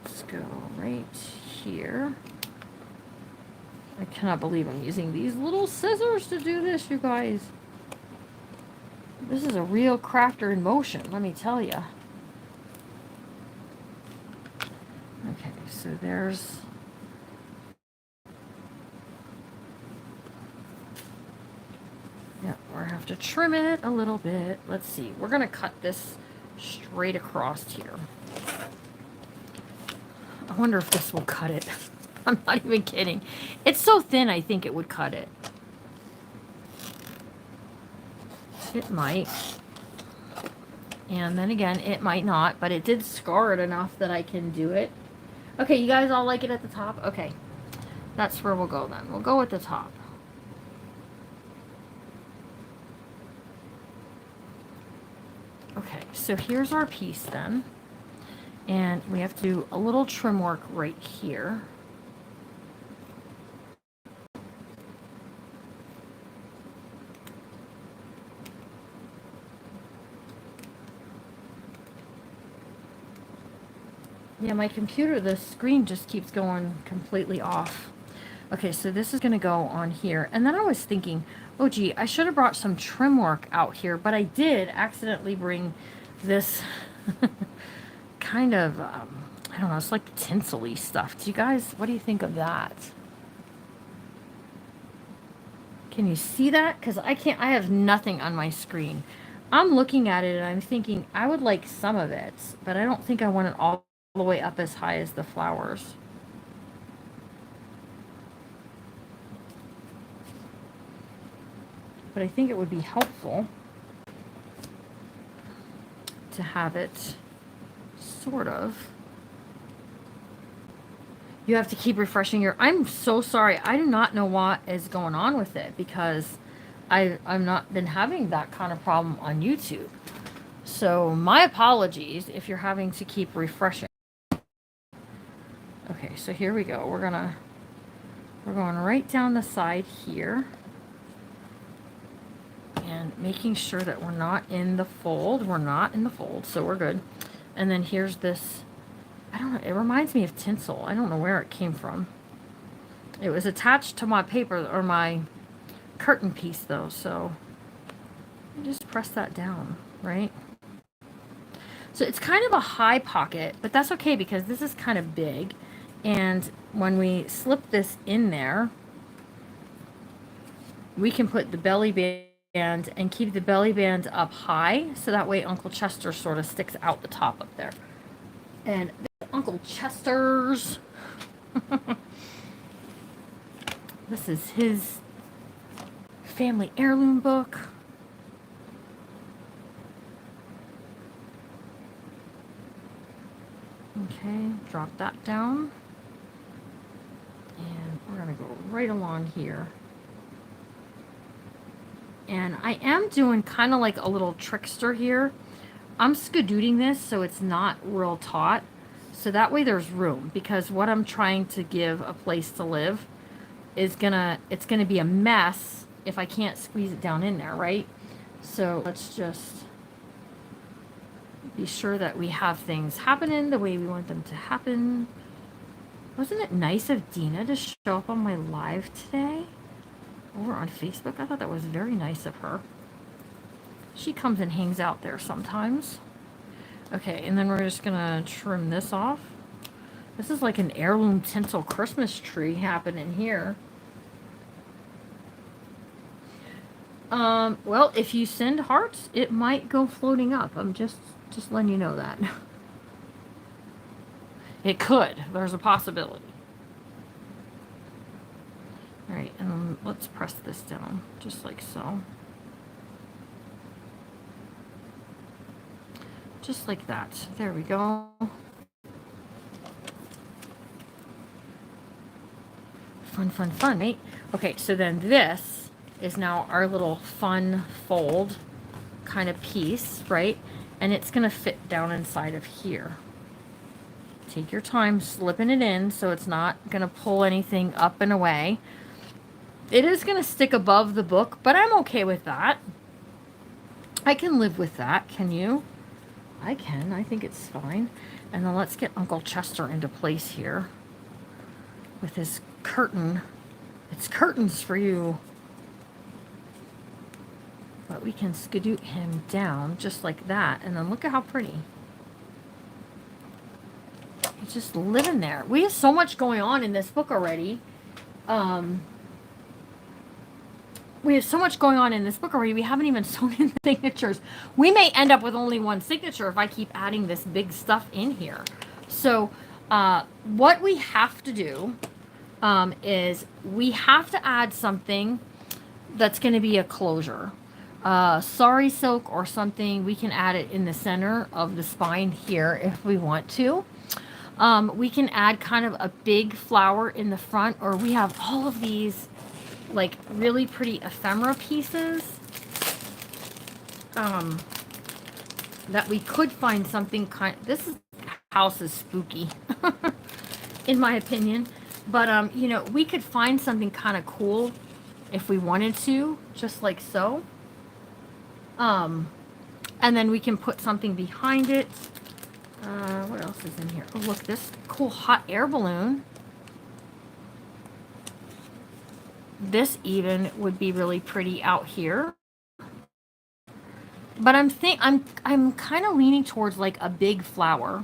Let's go right here. I cannot believe I'm using these little scissors to do this, you guys. This is a real crafter in motion, let me tell you. Okay, so there's... Yep, we're gonna have to trim it a little bit. Let's see, we're gonna cut this straight across here. I wonder if this will cut it. I'm not even kidding. It's so thin, I think it would cut it. It might. And then again, it might not, but it did scar it enough that I can do it. Okay, you guys all like it at the top? Okay. That's where we'll go then. We'll go at the top. Okay, so here's our piece then. And we have to do a little trim work right here. Yeah, my computer, the screen just keeps going completely off. Okay, so this is going to go on here. And then I was thinking, oh gee, I should have brought some trim work out here, but I did accidentally bring this kind of, I don't know, it's like tinsel-y stuff. Do you guys, what do you think of that? Can you see that? Because I have nothing on my screen. I'm looking at it and I'm thinking I would like some of it, but I don't think I want it all the way up as high as the flowers. But I think it would be helpful to have it sort of. You have to keep refreshing your... I'm so sorry. I do not know what is going on with it because I've not been having that kind of problem on YouTube. So my apologies if you're having to keep refreshing. Okay, so here we go. We're going right down the side here. And making sure that we're not in the fold. We're not in the fold, so we're good. And then here's this, I don't know, it reminds me of tinsel. I don't know where it came from. It was attached to my paper, or my curtain piece though, so just press that down, right? So it's kind of a high pocket, but that's okay because this is kind of big. And when we slip this in there, we can put the belly band and keep the belly band up high, so that way Uncle Chester sort of sticks out the top up there. And Uncle Chester's, this is his family heirloom book. Okay, drop that down. And we're gonna go right along here. And I am doing kind of like a little trickster here. I'm skadooting this so it's not real taut. So that way there's room, because what I'm trying to give a place to live is it's gonna be a mess if I can't squeeze it down in there, right? So let's just be sure that we have things happening the way we want them to happen. Wasn't it nice of Dina to show up on my live today over on Facebook? I thought that was very nice of her. She comes and hangs out there sometimes. Okay, and then we're just gonna trim this off. This is like an heirloom tinsel Christmas tree happening here. Well, if you send hearts, it might go floating up. I'm just letting you know that. It could. There's a possibility. All right, and then let's press this down, just like so. Just like that. There we go. Fun, fun, fun, right? Okay, so then this is now our little fun fold kind of piece, right? And it's gonna fit down inside of here. Take your time slipping it in so it's not gonna pull anything up and away. It is gonna stick above the book, but I'm okay with that. I can live with that, can you? I can, I think it's fine. And then let's get Uncle Chester into place here with his curtain. It's curtains for you. But we can skadoot him down just like that. And then look at how pretty. He's just living there. We have so much going on in this book already. We have so much going on in this book already. We haven't even sewn in the signatures. We may end up with only one signature if I keep adding this big stuff in here. So what we have to do is we have to add something that's going to be a closure. Sari silk or something. We can add it in the center of the spine here if we want to. We can add kind of a big flower in the front, or we have all of these like really pretty ephemera pieces that we could find something kind. This house is spooky in my opinion, but you know, we could find something kind of cool if we wanted to, just like so. And then we can put something behind it. What else is in here? Oh, look, this cool hot air balloon. This even would be really pretty out here. But I'm kind of leaning towards like a big flower.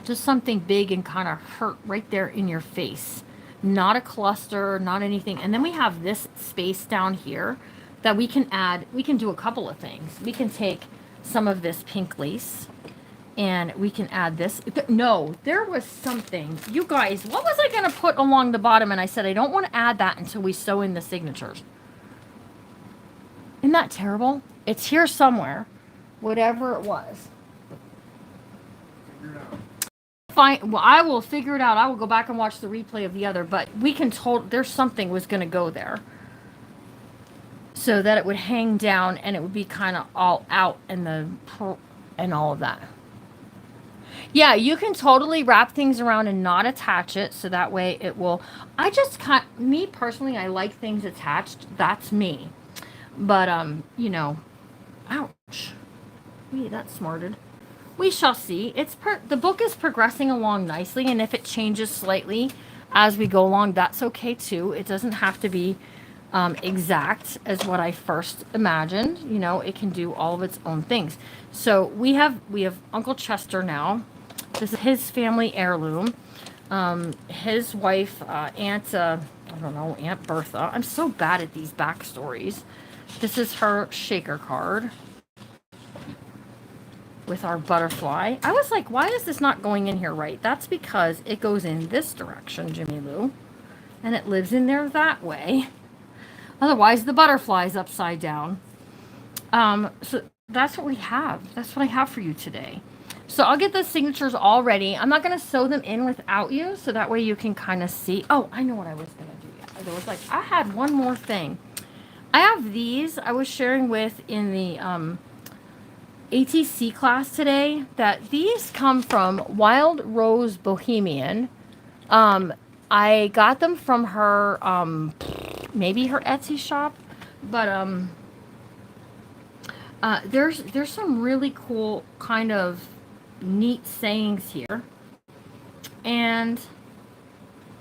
Just something big and kind of hurt right there in your face. Not a cluster, not anything. And then we have this space down here that we can add. We can do a couple of things. We can take some of this pink lace and we can add this. No, there was something. You guys, what was I going to put along the bottom? And I said, I don't want to add that until we sew in the signatures. Isn't that terrible? It's here somewhere. Whatever it was. Figure it out. Fine. Well, I will figure it out. I will go back and watch the replay of the other, but we can there's something was going to go there so that it would hang down and it would be kind of all out and all of that. Yeah, you can totally wrap things around and not attach it, so that way it will. Me personally, I like things attached. That's me. But you know, ouch. Wait, that smarted. We shall see. The book is progressing along nicely, and if it changes slightly as we go along, that's okay too. It doesn't have to be exact as what I first imagined. You know, it can do all of its own things. So we have Uncle Chester now. This is his family heirloom. His wife, Aunt Bertha. I'm so bad at these backstories. This is her shaker card with our butterfly. I was like, why is this not going in here right? That's because it goes in this direction, Jimmy Lou, and it lives in there that way. Otherwise, the butterfly's upside down. So that's what we have. That's what I have for you today. So I'll get the signatures all ready. I'm not going to sew them in without you, so that way you can kind of see. Oh, I know what I was going to do. Yeah, there was I had one more thing. I have these I was sharing with in the ATC class today, that these come from Wild Rose Bohemian. I got them from her, maybe her Etsy shop, but there's some really cool kind of neat sayings here, and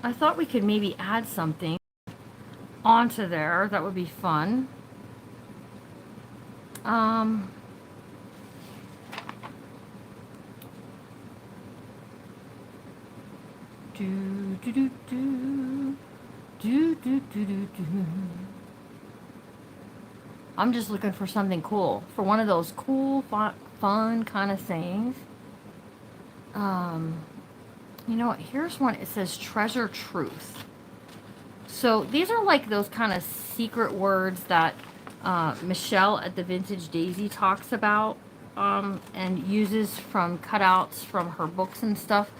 I thought we could maybe add something onto there that would be fun. I'm just looking for something cool, for one of those cool, fun kind of things. You know what? Here's one. It says treasure truth. So these are like those kind of secret words that Michelle at the Vintage Daisy talks about and uses from cutouts from her books and stuff.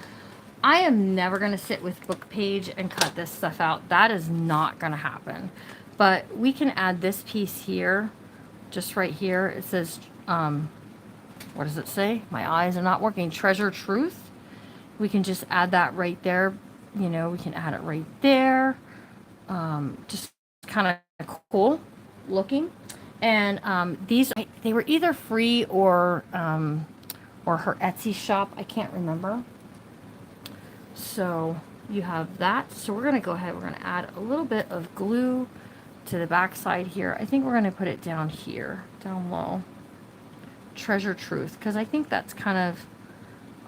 I am never going to sit with Book Page and cut this stuff out. That is not going to happen. But we can add this piece here, just right here. It says, what does it say? My eyes are not working. Treasure truth. We can just add that right there. You know, we can add it right there. Just kind of cool looking. And they were either free or her Etsy shop. I can't remember. So you have that. So we're going to go ahead. We're going to add a little bit of glue to the back side here. I think we're going to put it down here, down low. Treasure truth, because I think that's kind of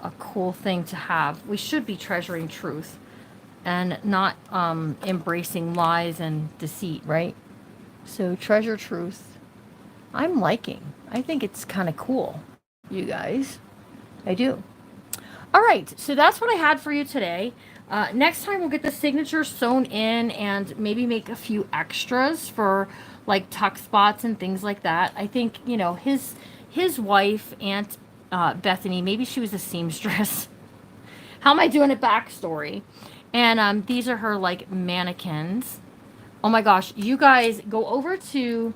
a cool thing to have. We should be treasuring truth and not embracing lies and deceit, right? So treasure truth. I'm liking. I think it's kind of cool, you guys. I do. All right, so that's what I had for you today. Next time we'll get the signatures sewn in and maybe make a few extras for like tuck spots and things like that. I think, you know, his wife, Aunt Bethany, maybe she was a seamstress. How am I doing a backstory? And these are her like mannequins. Oh my gosh, you guys go over to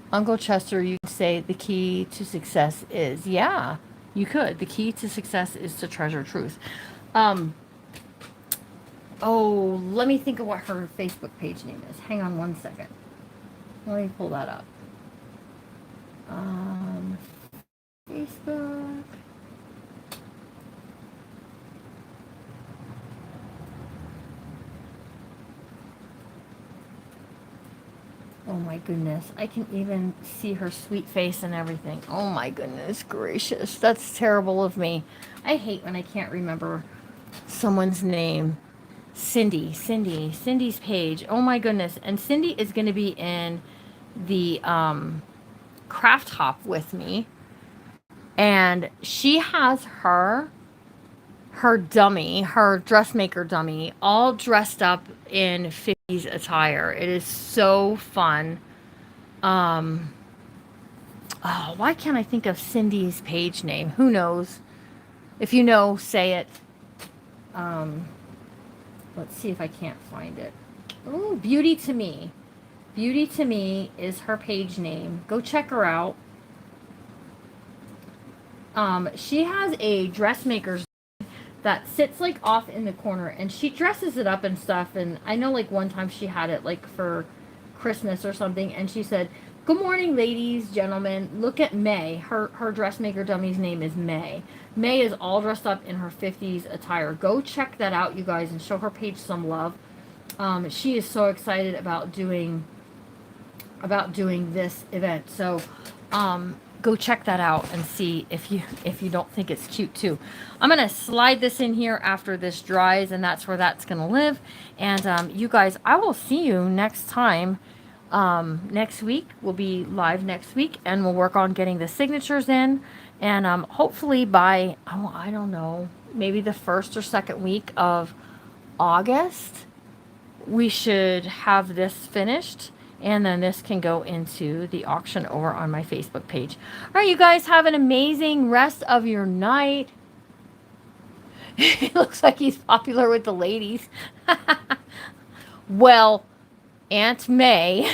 Uncle Chester. You can say the key to success is, yeah, you could. The key to success is to treasure truth. Oh, let me think of what her Facebook page name is. Hang on one second. Let me pull that up. Facebook. Oh my goodness. I can even see her sweet face and everything. Oh my goodness gracious. That's terrible of me. I hate when I can't remember someone's name. Cindy's page. Oh my goodness. And Cindy is going to be in the craft hop with me. And she has her dummy, her dressmaker dummy, all dressed up in 50s attire. It is so fun. Oh, why can't I think of Cindy's page name? Who knows? If you know, say it. Let's see if I can't find it. Oh, Beauty to Me. Beauty to Me is her page name. Go check her out. She has a dressmaker's that sits like off in the corner, and she dresses it up and stuff. And I know like one time she had it like for Christmas or something, and she said, "Good morning, ladies, gentlemen. Look at May." Her dressmaker dummy's name is May. May is all dressed up in her 50s attire. Go check that out, you guys, and show her page some love. She is so excited about doing this event. So go check that out and see if you don't think it's cute too. I'm gonna slide this in here after this dries, and that's where that's gonna live. And you guys, I will see you next time. Next week we'll be live next week, and we'll work on getting the signatures in, and hopefully by I don't know, maybe the first or second week of August we should have this finished, and then this can go into the auction over on my Facebook page. All right, you guys, have an amazing rest of your night. It looks like he's popular with the ladies. Well, Aunt May,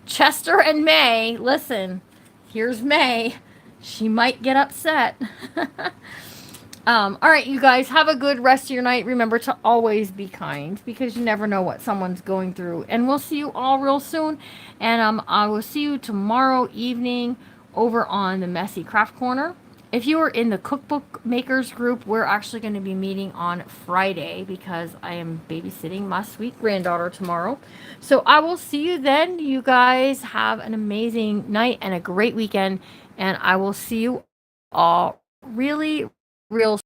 Chester and May, listen, here's May. She might get upset. All right, you guys, have a good rest of your night. Remember to always be kind, because you never know what someone's going through. And we'll see you all real soon. And I will see you tomorrow evening over on the Messy Craft Corner. If you are in the cookbook makers group, we're actually going to be meeting on Friday, because I am babysitting my sweet granddaughter tomorrow. So I will see you then. You guys have an amazing night and a great weekend. And I will see you all really real